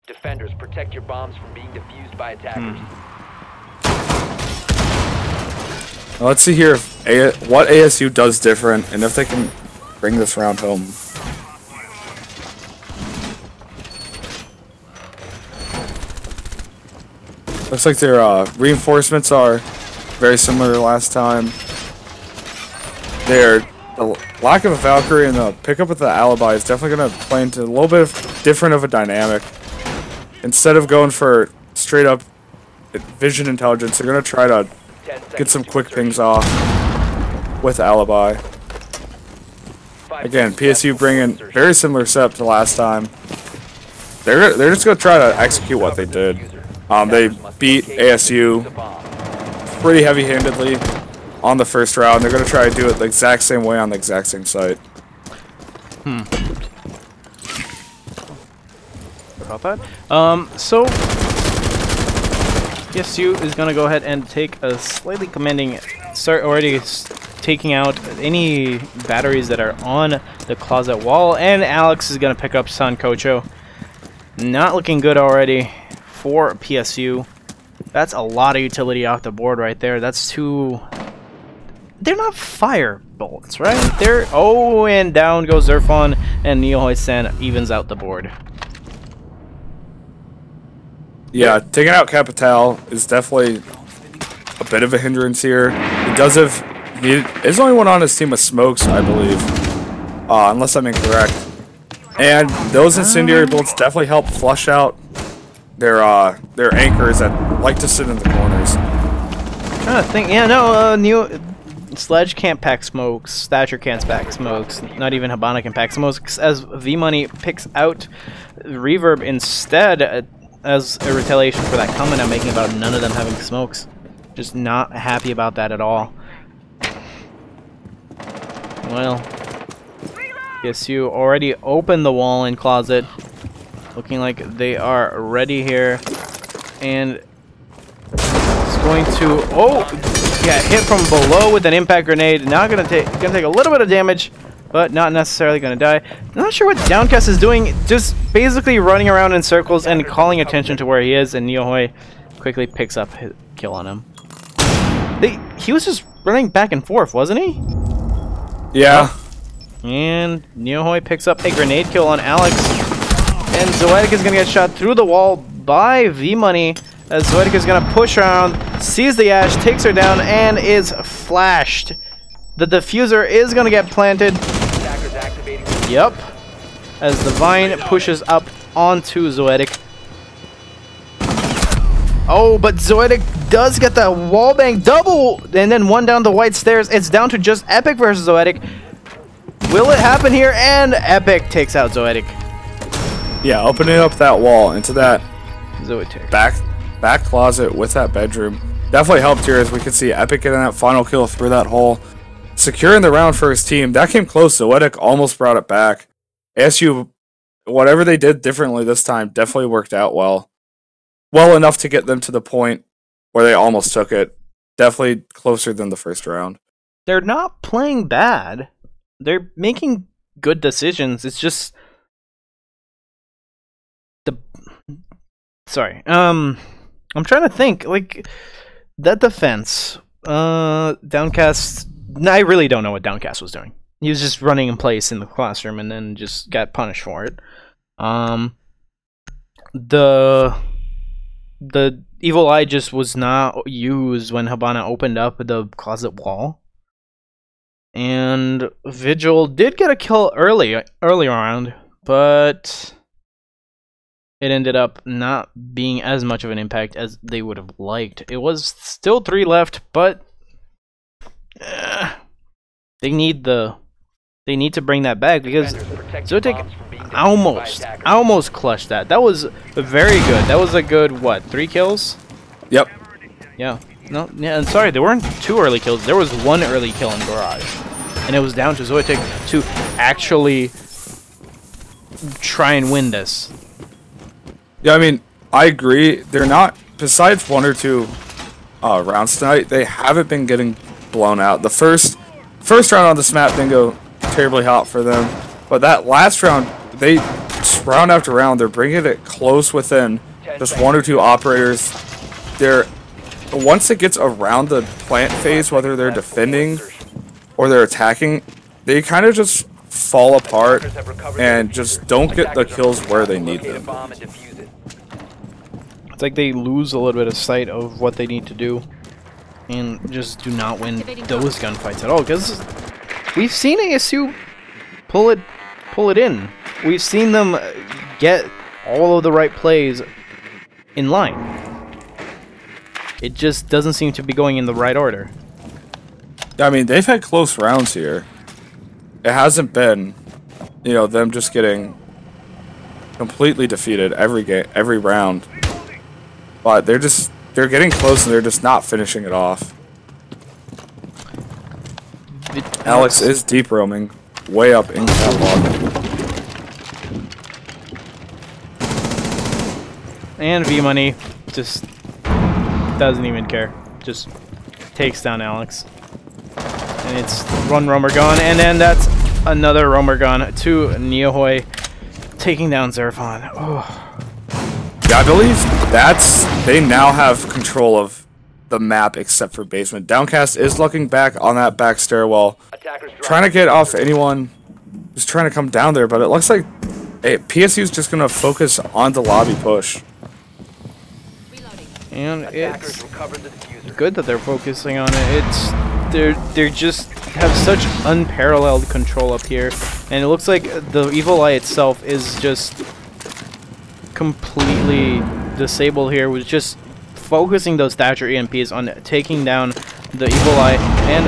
Defenders, protect your bombs from being defused by attackers. Now let's see here what ASU does different and if they can bring this round home. Looks like their reinforcements are very similar to last time. The lack of a Valkyrie and the pickup with the alibi is definitely going to play into a little bit of different of a dynamic. Instead of going for straight up vision intelligence, they're going to try to get some quick pings off with alibi. Again, PSU bringing very similar setup to last time. They're just going to try to execute what they did. They beat ASU pretty heavy-handedly on the first round. They're going to try to do it the exact same way on the exact same site. About that. So PSU is going to go ahead and take a slightly commanding start, already taking out any batteries that are on the closet wall, and Alex is going to pick up Sancocho. Not looking good already for PSU. That's a lot of utility off the board right there. That's two. They're not fire bullets, right? They're. Oh, and down goes Zerfon, and Neohoi-san evens out the board. Yeah, taking out Capital is definitely a bit of a hindrance here. He does have. He is the only one on his team with smokes, I believe. Unless I'm incorrect. And those incendiary bullets definitely help flush out their anchors that like to sit in the corners. I'm trying to think. Yeah, no, Sledge can't pack smokes. Thatcher can't pack smokes. Not even Habana can pack smokes. As V-Money picks out Reverb instead as a retaliation for that comment I'm making about none of them having smokes. Just not happy about that at all. Well, PSU already opened the wall in closet. Looking like they are ready here. And it's going to... Oh! Yeah, hit from below with an impact grenade. Not gonna take a little bit of damage, but not necessarily gonna die. I'm not sure what Downcast is doing. Just basically running around in circles and calling attention to where he is, and Neohoi quickly picks up his kill on him. He was just running back and forth, wasn't he? Yeah. And Neohoi picks up a grenade kill on Alex. And Zoetic is gonna get shot through the wall by V-Money. As Zoetic is gonna push around, sees the Ash, takes her down, and is flashed. The diffuser is gonna get planted. Yep. As the Vine pushes up onto Zoetic. Oh, but Zoetic does get the wallbang double, and then one down the white stairs. It's down to just Epic versus Zoetic. Will it happen here? And Epic takes out Zoetic. Yeah, opening up that wall into that Zoetic. back closet with that bedroom definitely helped here, as we can see Epic getting that final kill through that hole, securing the round for his team. That came close. Zoetic almost brought it back. ASU, whatever they did differently this time, definitely worked out well enough to get them to the point where they almost took it. Definitely closer than the first round. They're not playing bad. They're making good decisions. It's just sorry. I'm trying to think. Like that defense. Downcast. I really don't know what Downcast was doing. He was just running in place in the classroom and then just got punished for it. The evil eye just was not used when Habana opened up the closet wall. And Vigil did get a kill early round, but it ended up not being as much of an impact as they would have liked. It was still 3 left, but they need to bring that back, because Zoetic almost clutched that. That was very good. That was a good, what, 3 kills? Yep. Yeah. No, yeah, and sorry, there weren't 2 early kills. There was 1 early kill in Garage. And it was down to Zoetic to actually try and win this. Yeah, I mean, I agree. They're not, besides 1 or 2 rounds tonight, they haven't been getting blown out. The first round on this map didn't go terribly hot for them, but that last round, they round after round, they're bringing it close within just 1 or 2 operators. Once it gets around the plant phase, whether they're defending or they're attacking, they kind of just fall apart and just don't get the kills where they need them. It's like they lose a little bit of sight of what they need to do and just do not win those gunfights at all, because we've seen ASU pull it in. We've seen them get all of the right plays in line. It just doesn't seem to be going in the right order. I mean, they've had close rounds here. It hasn't been, them just getting completely defeated every round. But they're getting close and they're just not finishing it off. Alex is deep roaming, way up in catalog. And V-Money just doesn't even care. Just takes down Alex. And it's one roamer gone, and then that's another roamer gone to Neohoy, taking down Zerfon. Oh. Yeah, I believe they now have control of the map except for basement. Downcast is looking back on that back stairwell, trying to get off anyone who's trying to come down there, but it looks like PSU is just going to focus on the lobby push. And it's good that they're focusing on it. They're just have such unparalleled control up here, and it looks like the Evil Eye itself is just completely disabled here, with just focusing those Thatcher EMPs on taking down the Evil Eye. And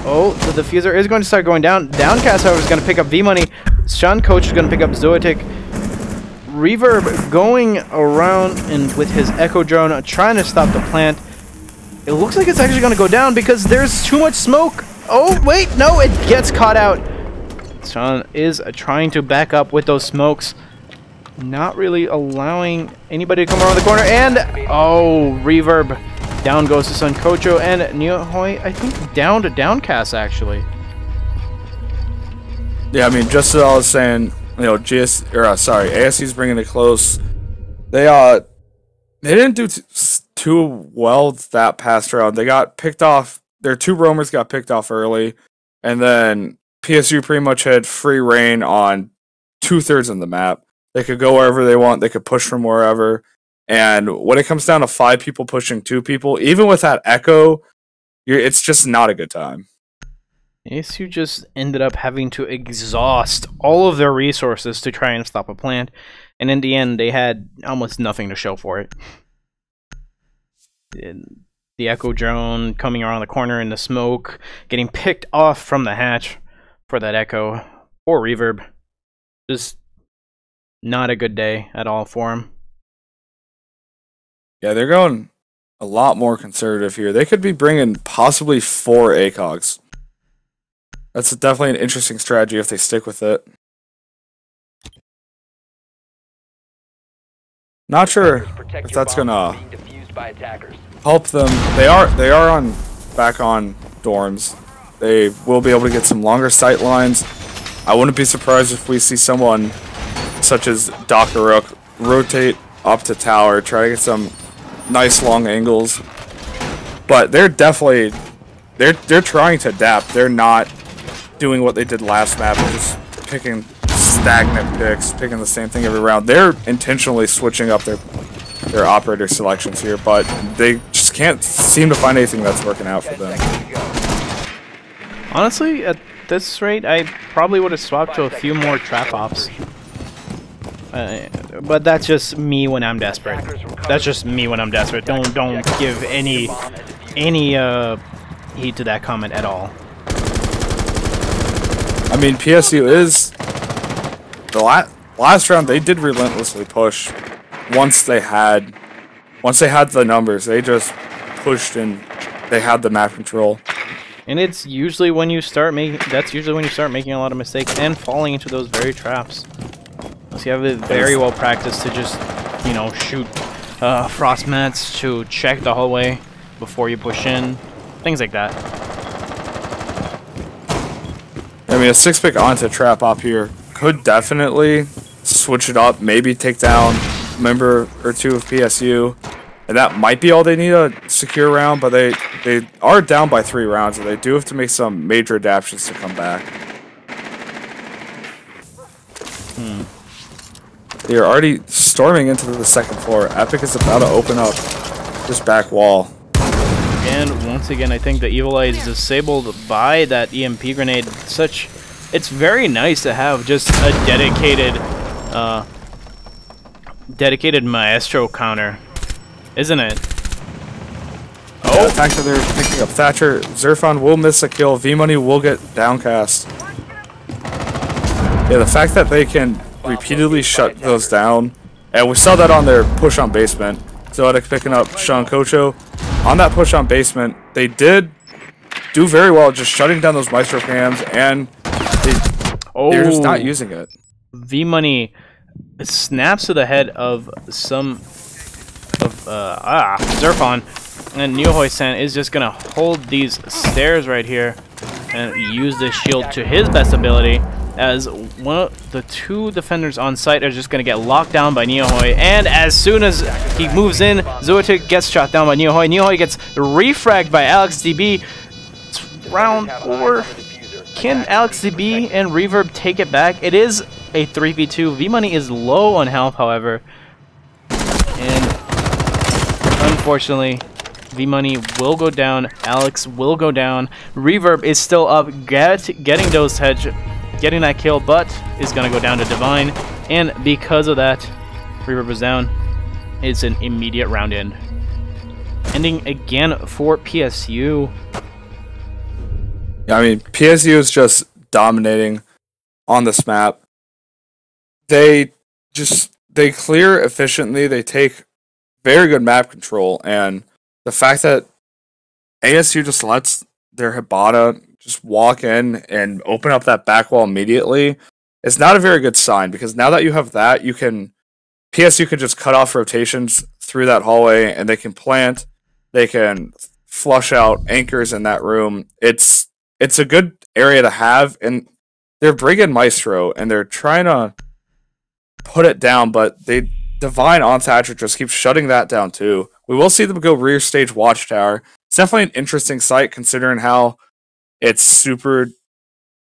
oh, the diffuser is going to start going down. Downcast, however, is going to pick up V-Money. Sean Coach is going to pick up Zoetic. Reverb going around and with his Echo Drone trying to stop the plant. It looks like it's actually going to go down because there's too much smoke. Oh, wait, no, it gets caught out. Sean is trying to back up with those smokes, not really allowing anybody to come around the corner. And oh, Reverb down goes to Sunkocho, and Neohoy, I think, down to Downcast actually. Yeah, I mean, just as I was saying, you know, ASU's bringing it close. They didn't do too well that past round. They got picked off. Their two roamers got picked off early, and then PSU pretty much had free reign on 2/3 of the map. They could go wherever they want. They could push from wherever. And when it comes down to 5 people pushing 2 people, even with that echo, it's just not a good time. ASU just ended up having to exhaust all of their resources to try and stop a plant, and in the end, they had almost nothing to show for it. The Echo Drone coming around the corner in the smoke, getting picked off from the hatch for that Echo or Reverb. Just not a good day at all for him. Yeah, they're going a lot more conservative here. They could be bringing possibly 4 ACOGs. That's definitely an interesting strategy if they stick with it. Not sure if that's gonna help them. They are back on dorms. They will be able to get some longer sight lines. I wouldn't be surprised if we see someone such as Dr. Rook rotate up to tower, try to get some nice long angles. But they're definitely they're trying to adapt. They're not doing what they did last map, just picking stagnant picks, picking the same thing every round. They're intentionally switching up their operator selections here, but they just can't seem to find anything that's working out for them. Honestly, at this rate, I probably would have swapped to a few more trap ops. But that's just me when I'm desperate. That's just me when I'm desperate. Don't give any heed to that comment at all. I mean, PSU is the last round. They did relentlessly push. Once they had the numbers, they just pushed and they had the map control. And it's usually when you start making. That's usually when you start making a lot of mistakes and falling into those very traps. So you have it very well practiced to just, you know, shoot frost mats to check the hallway before you push in, things like that. I mean, a 6-pick onto trap op here could definitely switch it up, maybe take down a member or 2 of PSU, and that might be all they need to secure a round, but they are down by 3 rounds, and they do have to make some major adaptations to come back. They are already storming into the 2nd floor. Epic is about to open up this back wall. And once again, I think the Evil Eye is disabled by that EMP grenade. It's very nice to have just a dedicated Maestro counter, isn't it? Oh, the fact that they're picking up Thatcher, Zerfon will miss a kill. V-Money will get downcast. Yeah, the fact that they can repeatedly shut those down, and we saw that on their push on basement. Zoetic picking up Sean Kocho. On that push on basement, they did do very well just shutting down those Maestro cams, and they're just not using it. V-Money snaps to the head of Zerfon, and Niohoi-san is just gonna hold these stairs right here and use this shield to his best ability, as one of the two defenders on site are just gonna get locked down by Niohoi, and as soon as he moves in, Zoetic gets shot down by Niohoi. Niohoi gets refragged by AlexDB. It's round 4. Can AlexDB and Reverb take it back? It is a 3v2. V-Money is low on health, however, and unfortunately V-Money will go down. Alex will go down. Reverb is still up, getting those getting that kill, but is gonna go down to Divine, and because of that, Reverb is down. It's an immediate round end. Ending again for PSU. Yeah, I mean, PSU is just dominating on this map. They clear efficiently. They take very good map control, and the fact that ASU just lets their Hibana just walk in and open up that back wall immediately is not a very good sign, because now that you have that, PSU can just cut off rotations through that hallway, and they can plant, they can flush out anchors in that room. It's a good area to have, and they're bringing Maestro, and they're trying to put it down, but Divine on Thatcher just keeps shutting that down too. We will see them go rear stage Watchtower. It's definitely an interesting sight, considering how it's super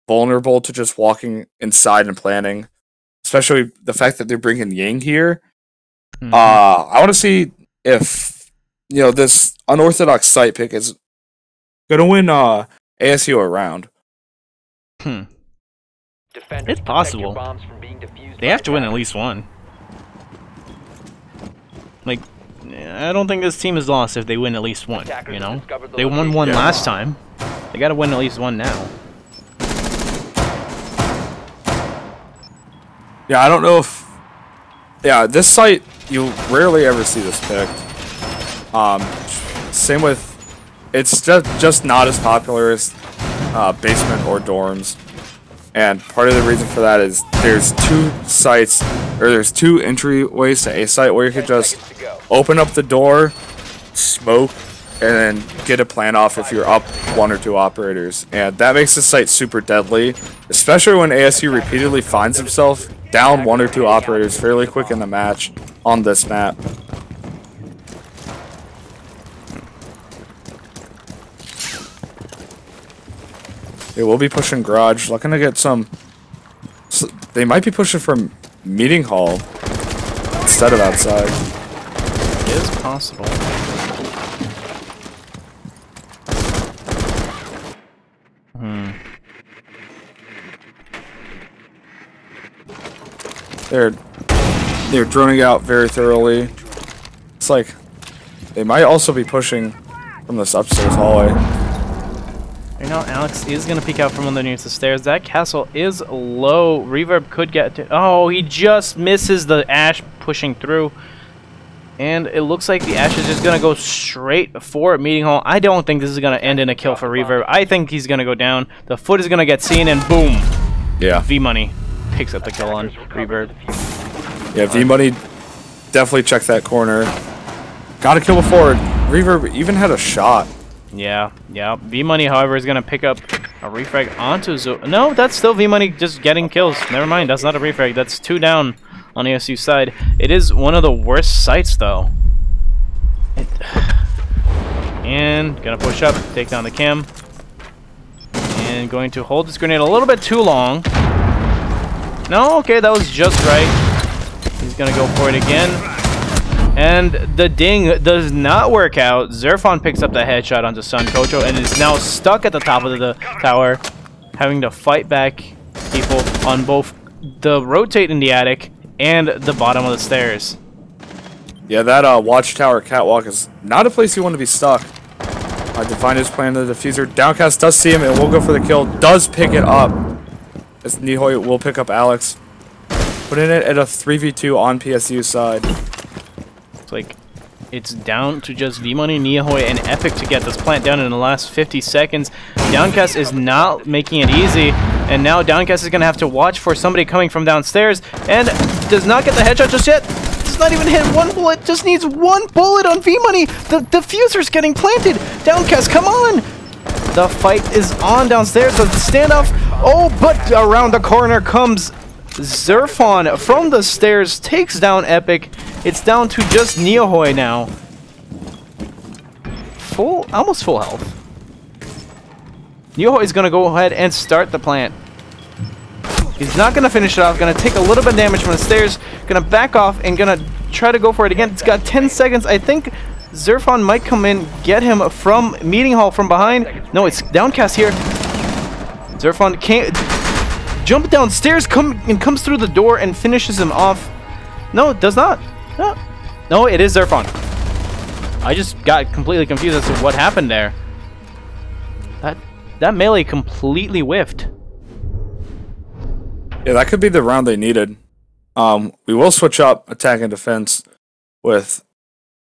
vulnerable to just walking inside and planning, especially the fact that they're bringing Ying here. I want to see if this unorthodox site pick is going to win ASU a round. It's possible. They have to win at least one. Like, I don't think this team is lost if they win at least one, you know? They won one last time. They gotta win at least one now. Yeah, I don't know if... Yeah, this site, you rarely ever see this picked. Same with... It's just not as popular as basement or dorms. And part of the reason for that is there's two entryways to a site where you could just open up the door, smoke, and then get a plant off if you're up 1 or 2 operators. And that makes the site super deadly, especially when ASU repeatedly finds himself down 1 or 2 operators fairly quick in the match on this map. They will be pushing garage, looking to get some... They might be pushing from meeting hall instead of outside. It is possible. They're droning out very thoroughly. It's like they might also be pushing from this upstairs hallway. You know, Alex is going to peek out from underneath the stairs. That castle is low. Reverb could get to... Oh, he just misses the Ash pushing through. And it looks like the Ash is just going to go straight for Meeting Hall. I don't think this is going to end in a kill for Reverb. I think he's going to go down. The foot is going to get seen, and boom. Yeah. V-Money picks up the kill on Reverb. Yeah, V-Money definitely checked that corner. Got a kill before. Reverb even had a shot. Yeah. V-Money, however, is going to pick up a refrag onto No, that's still V-Money just getting kills. Never mind, that's not a refrag. That's 2 down on ASU's side. It is one of the worst sites, though. And going to push up, take down the cam. And going to hold this grenade a little bit too long. No, okay, that was just right. He's going to go for it again. And the ding does not work out. Zerfon picks up the headshot onto Sun Kocho and is now stuck at the top of the tower, having to fight back people on both the rotate in the attic and the bottom of the stairs. Yeah, that watchtower catwalk is not a place you want to be stuck. Divine is playing the diffuser. Downcast does see him and will go for the kill. Does pick it up. As Nihoi will pick up Alex. Putting it at a 3v2 on PSU side. Like, it's down to just V-Money, Niahoy, and Epic to get this plant down in the last 50 seconds. Downcast is not making it easy, and now Downcast is going to have to watch for somebody coming from downstairs, and does not get the headshot just yet. Does not even hit one bullet, just needs one bullet on V-Money. The diffuser's getting planted. Downcast, come on! The fight is on downstairs, the standoff. Oh, but around the corner comes Zerfon from the stairs, takes down Epic. It's down to just Niahoy now. Almost full health. Niahoy is going to go ahead and start the plant. He's not going to finish it off. Going to take a little bit of damage from the stairs. Going to back off and going to try to go for it again. It's got 10 seconds. I think Zerfon might come in, get him from Meeting Hall from behind. No, it's Downcast here. Zerfon can't jump downstairs, comes through the door and finishes him off. No, it does not. No, it is Zerfon. I just got completely confused as to what happened there. That melee completely whiffed. Yeah, that could be the round they needed. We will switch up attack and defense with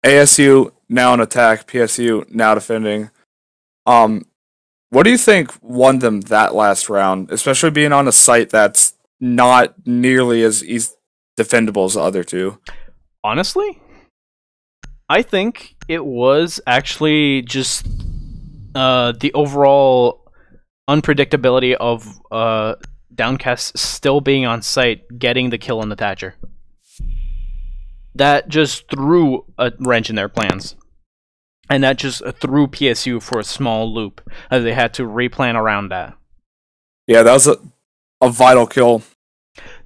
ASU now in attack, PSU now defending. What do you think won them that last round, especially being on a site that's not nearly as defendable as the other two? Honestly, I think it was actually just the overall unpredictability of Downcast still being on site, getting the kill on the Thatcher. That just threw a wrench in their plans. And that just threw PSU for a small loop, as they had to replan around that. Yeah, that was a vital kill.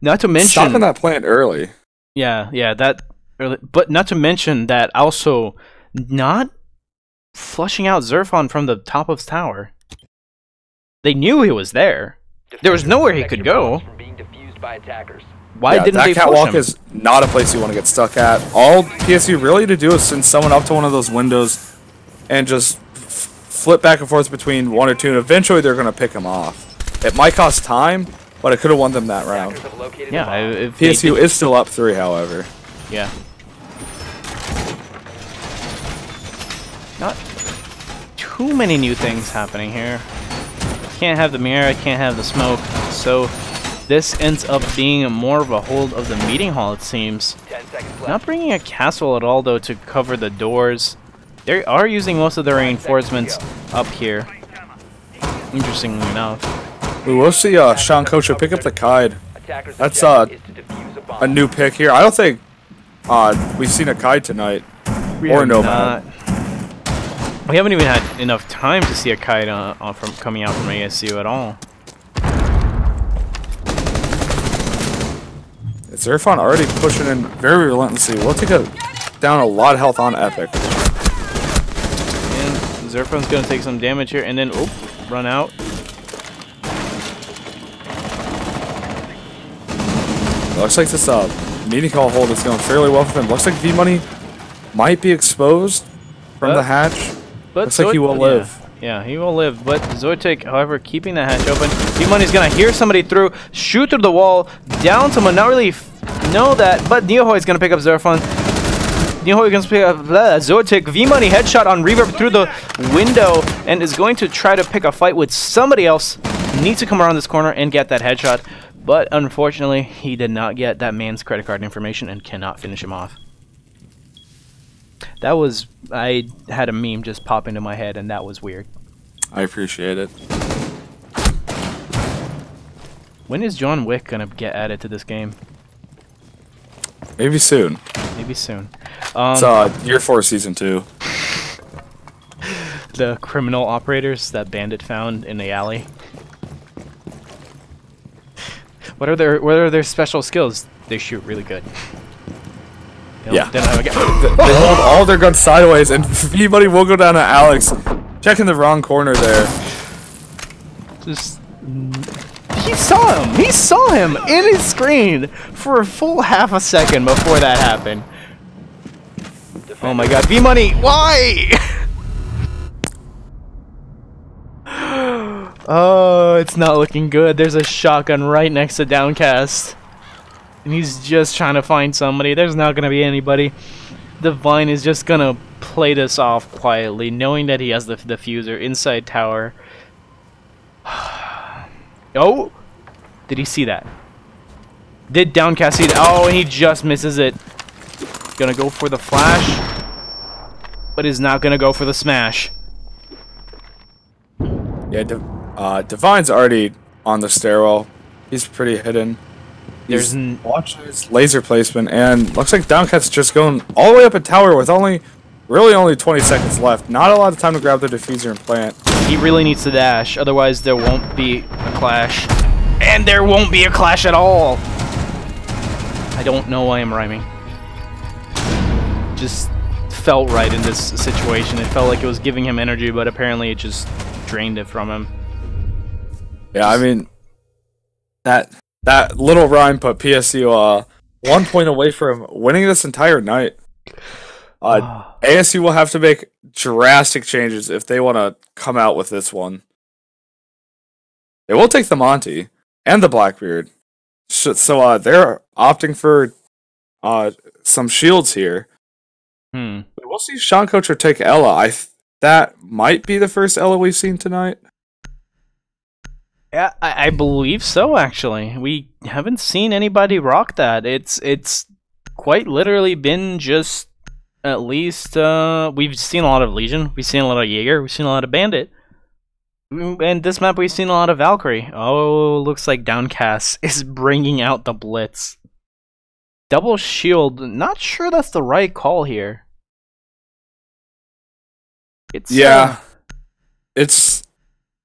Not to mention stopping that plant early. Yeah, that early, but not to mention that also not flushing out Zerfon from the top of his tower. They knew he was there. There was nowhere he could go. Why didn't they that push catwalk him? is not a place you want to get stuck at. All PSU really need to do is send someone up to one of those windows and just flip back and forth between one or two, and eventually they're going to pick him off. It might cost time, but it could have won them that round. Yeah, if PSU is still up 3, however. Yeah. Not too many new things happening here. Can't have the mirror, can't have the smoke, so this ends up being more of a hold of the Meeting Hall, it seems. Not bringing a castle at all, though, to cover the doors. They are using most of their reinforcements up here, interestingly enough. We will see Sean Kocha pick up the Kaid. That's a new pick here. I don't think we've seen a Kaid tonight. Or Nomad. We haven't even had enough time to see a Kaid from coming out from ASU at all. Zerfon already pushing in very relentlessly. We'll take down a lot of health on Epic. And Zerfon's going to take some damage here and then, run out. Looks like this Meeting Hall hold is going fairly well for them. Looks like V-Money might be exposed from the hatch. But looks like he will live. Yeah, he will live. But Zoitek, however, keeping the hatch open. V-Money's going to hear somebody through, shoot through the wall, down someone, not really know that, but Niahoy's going to pick up Zerfon. Niahoy going to pick up Zoitek. V-Money headshot on Reverb through the window and is going to try to pick a fight with somebody else. Needs to come around this corner and get that headshot. But unfortunately, he did not get that man's credit card information and cannot finish him off. That was... I had a meme just pop into my head, and that was weird. I appreciate it. When is John Wick gonna get added to this game? Maybe soon. Maybe soon. It's Year 4, Season 2. The criminal operators that Bandit found in the alley. What are their special skills? They shoot really good. Yeah. They hold all their guns sideways, and V-Money will go down to Alex. Checking the wrong corner there. Just... He saw him! He saw him in his screen for a full half a second before that happened. Oh my god, V-Money! Why? Oh, it's not looking good. There's a shotgun right next to Downcast. And he's just trying to find somebody. There's not going to be anybody. Divine is just gonna play this off quietly, knowing that he has the diffuser inside tower. Oh! Did he see that? Did Downcast see it? Oh, and he just misses it. Gonna go for the flash, but is not gonna go for the smash. Yeah, Divine's already on the stairwell. He's pretty hidden. There's watch his laser placement, and looks like Downcast's just going all the way up a tower with really only 20 seconds left. Not a lot of time to grab the diffuser and plant. He really needs to dash, otherwise there won't be a clash. And there won't be a clash at all! I don't know why I'm rhyming. Just felt right in this situation. It felt like it was giving him energy, but apparently it just drained it from him. Yeah, I mean, that little rhyme put PSU 1 point away from winning this entire night. ASU will have to make drastic changes if they want to come out with this one. They will take the Monty and the Blackbeard. So they're opting for some shields here. We'll see Sean Kocher take Ella. That might be the first Ella we've seen tonight. Yeah, I believe so, actually. We haven't seen anybody rock that. It's quite literally been just, at least, we've seen a lot of Legion, we've seen a lot of Jaeger, we've seen a lot of Bandit. And this map we've seen a lot of Valkyrie. Oh, looks like Downcast is bringing out the Blitz. Double shield, not sure that's the right call here.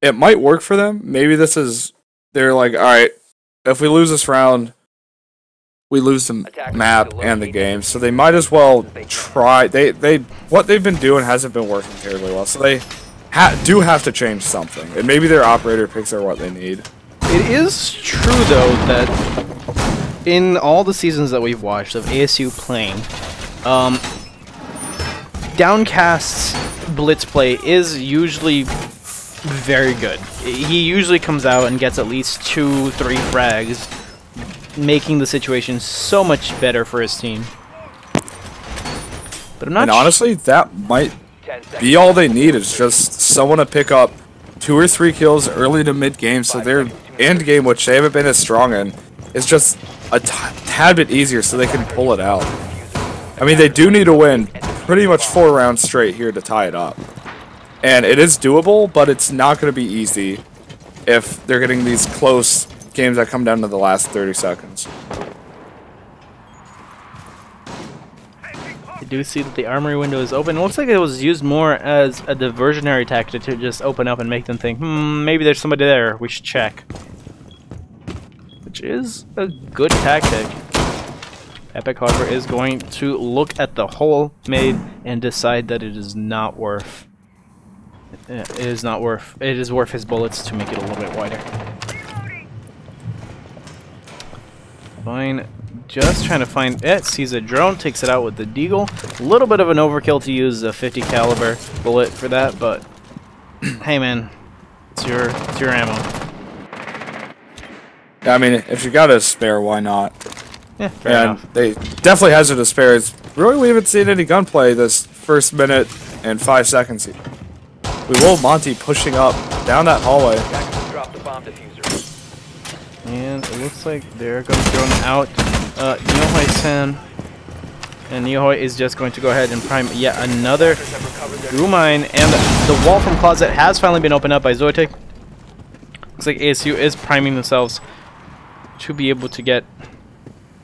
It might work for them. Maybe they're like, alright, if we lose this round, we lose the map and the game. So they might as well try. What they've been doing hasn't been working terribly well. So they do have to change something. And maybe their operator picks are what they need. It is true, though, that in all the seasons that we've watched of ASU playing, Downcast's blitz play is usually very good. He usually comes out and gets at least 2-3 frags, making the situation so much better for his team. But I'm not. And honestly, that might be all they need, is just someone to pick up 2 or 3 kills early to mid game, so their end game, which they haven't been as strong in, is just a tad bit easier, so they can pull it out. I mean, they do need to win pretty much 4 rounds straight here to tie it up. And it is doable, but it's not going to be easy if they're getting these close games that come down to the last 30 seconds. I do see that the armory window is open. It looks like it was used more as a diversionary tactic to just open up and make them think, maybe there's somebody there, we should check. Which is a good tactic. Epic, however, is going to look at the hole made and decide that it is not worth. It is not worth. It is worth his bullets to make it a little bit wider. Fine. Just trying to find it. Sees a drone, takes it out with the deagle. A little bit of an overkill to use a 50 caliber bullet for that, but hey, man, it's your ammo. I mean, if you got a spare, why not? Yeah, fair enough. They definitely has it to spare. Really, we haven't seen any gunplay this first minute and 5 seconds. We will Monty pushing up down that hallway. And it looks like they're going to throw him out. Niohoi-san. And Niohoi is just going to go ahead and prime yet another through mine. And the wall from Closet has finally been opened up by Zoetic. Looks like ASU is priming themselves to be able to get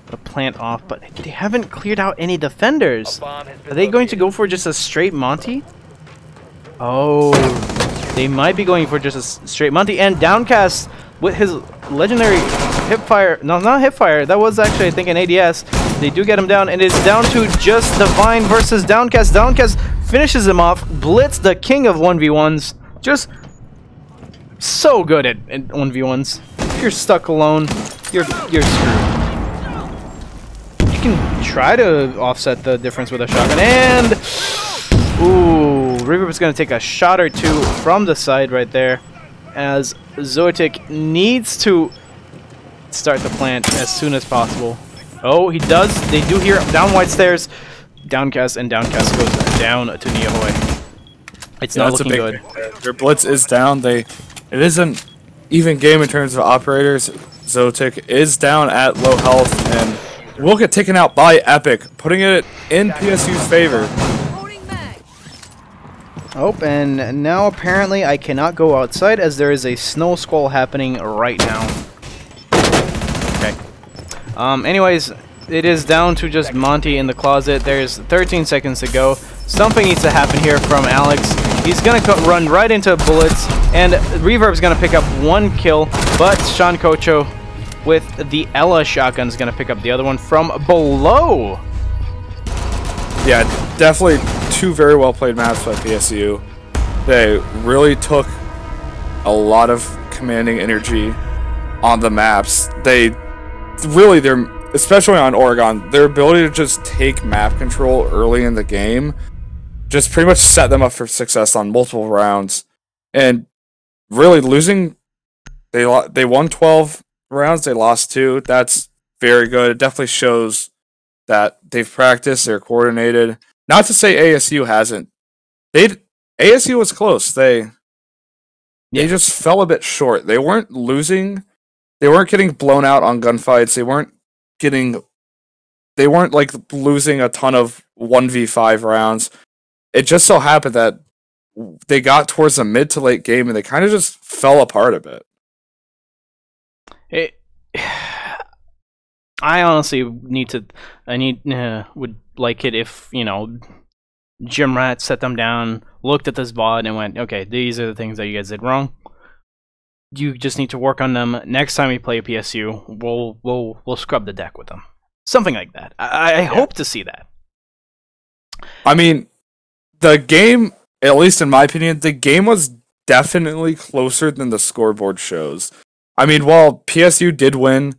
the plant off, but they haven't cleared out any defenders. Are they going to go for just a straight Monty? Oh, they might be going for just a straight Monty. And Downcast with his legendary hipfire. No, not hipfire. That was actually, I think, an ADS. They do get him down, and it's down to just Divine versus Downcast. Downcast finishes him off. Blitz, the king of 1v1s. Just so good at 1v1s. If you're stuck alone, you're screwed. You can try to offset the difference with a shotgun, and ooh, Reverb is going to take a shot or two from the side right there, as Zoetic needs to start the plant as soon as possible. Oh, he does. They do hear down wide stairs. Downcast, and Downcast goes down to Niahoe. It's not looking good. Their blitz is down. It is an even game in terms of operators. Zotic is down at low health and will get taken out by Epic, putting it in PSU's favor. Oh, and now apparently I cannot go outside as there is a snow squall happening right now. Okay. Anyways, it is down to just Monty in the closet. There's 13 seconds to go. Something needs to happen here from Alex. He's gonna run right into bullets, and Reverb's gonna pick up 1 kill, but Sean Kocho with the Ella shotgun is gonna pick up the other one from below. Yeah, definitely 2 very well played maps by PSU. They really took a lot of commanding energy on the maps. Especially on Oregon, their ability to just take map control early in the game just pretty much set them up for success on multiple rounds. And really losing, they won 12 rounds, they lost 2. That's very good. It definitely shows that they've practiced, they're coordinated. Not to say ASU hasn't. ASU was close. They just fell a bit short. They weren't losing. They weren't getting blown out on gunfights. They weren't like losing a ton of 1v5 rounds. It just so happened that they got towards the mid to late game and they kind of just fell apart a bit. I honestly would like it if, you know, Jim Rat set them down, looked at this VOD and went, okay, these are the things that you guys did wrong. You just need to work on them. Next time we play PSU, we'll scrub the deck with them. Something like that. I hope to see that. I mean, the game, at least in my opinion, the game was definitely closer than the scoreboard shows. I mean, while PSU did win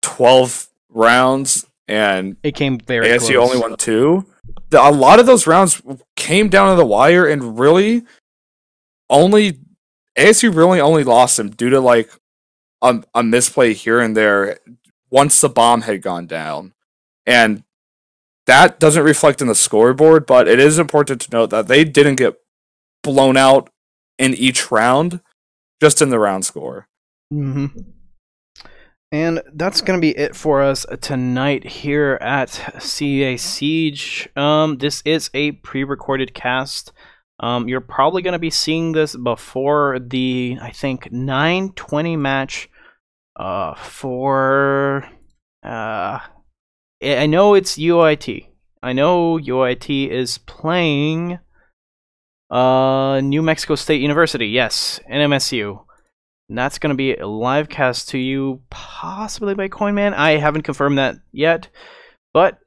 12 rounds and it came very ASU close. only won 2, a lot of those rounds came down to the wire, and really ASU really only lost them due to like a misplay here and there once the bomb had gone down. And that doesn't reflect in the scoreboard, but it is important to note that they didn't get blown out in each round, just in the round score. Mm-hmm. And that's going to be it for us tonight here at CA Siege. This is a pre-recorded cast. You're probably going to be seeing this before the, I think, 9:20 match for... I know it's UIT. I know UIT is playing New Mexico State University. Yes, NMSU. And that's going to be a live cast to you, possibly by Coinman. I haven't confirmed that yet, but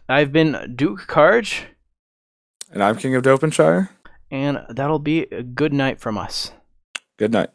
I've been Duke Carge. And I'm King of Dopenshire. And that'll be a good night from us. Good night.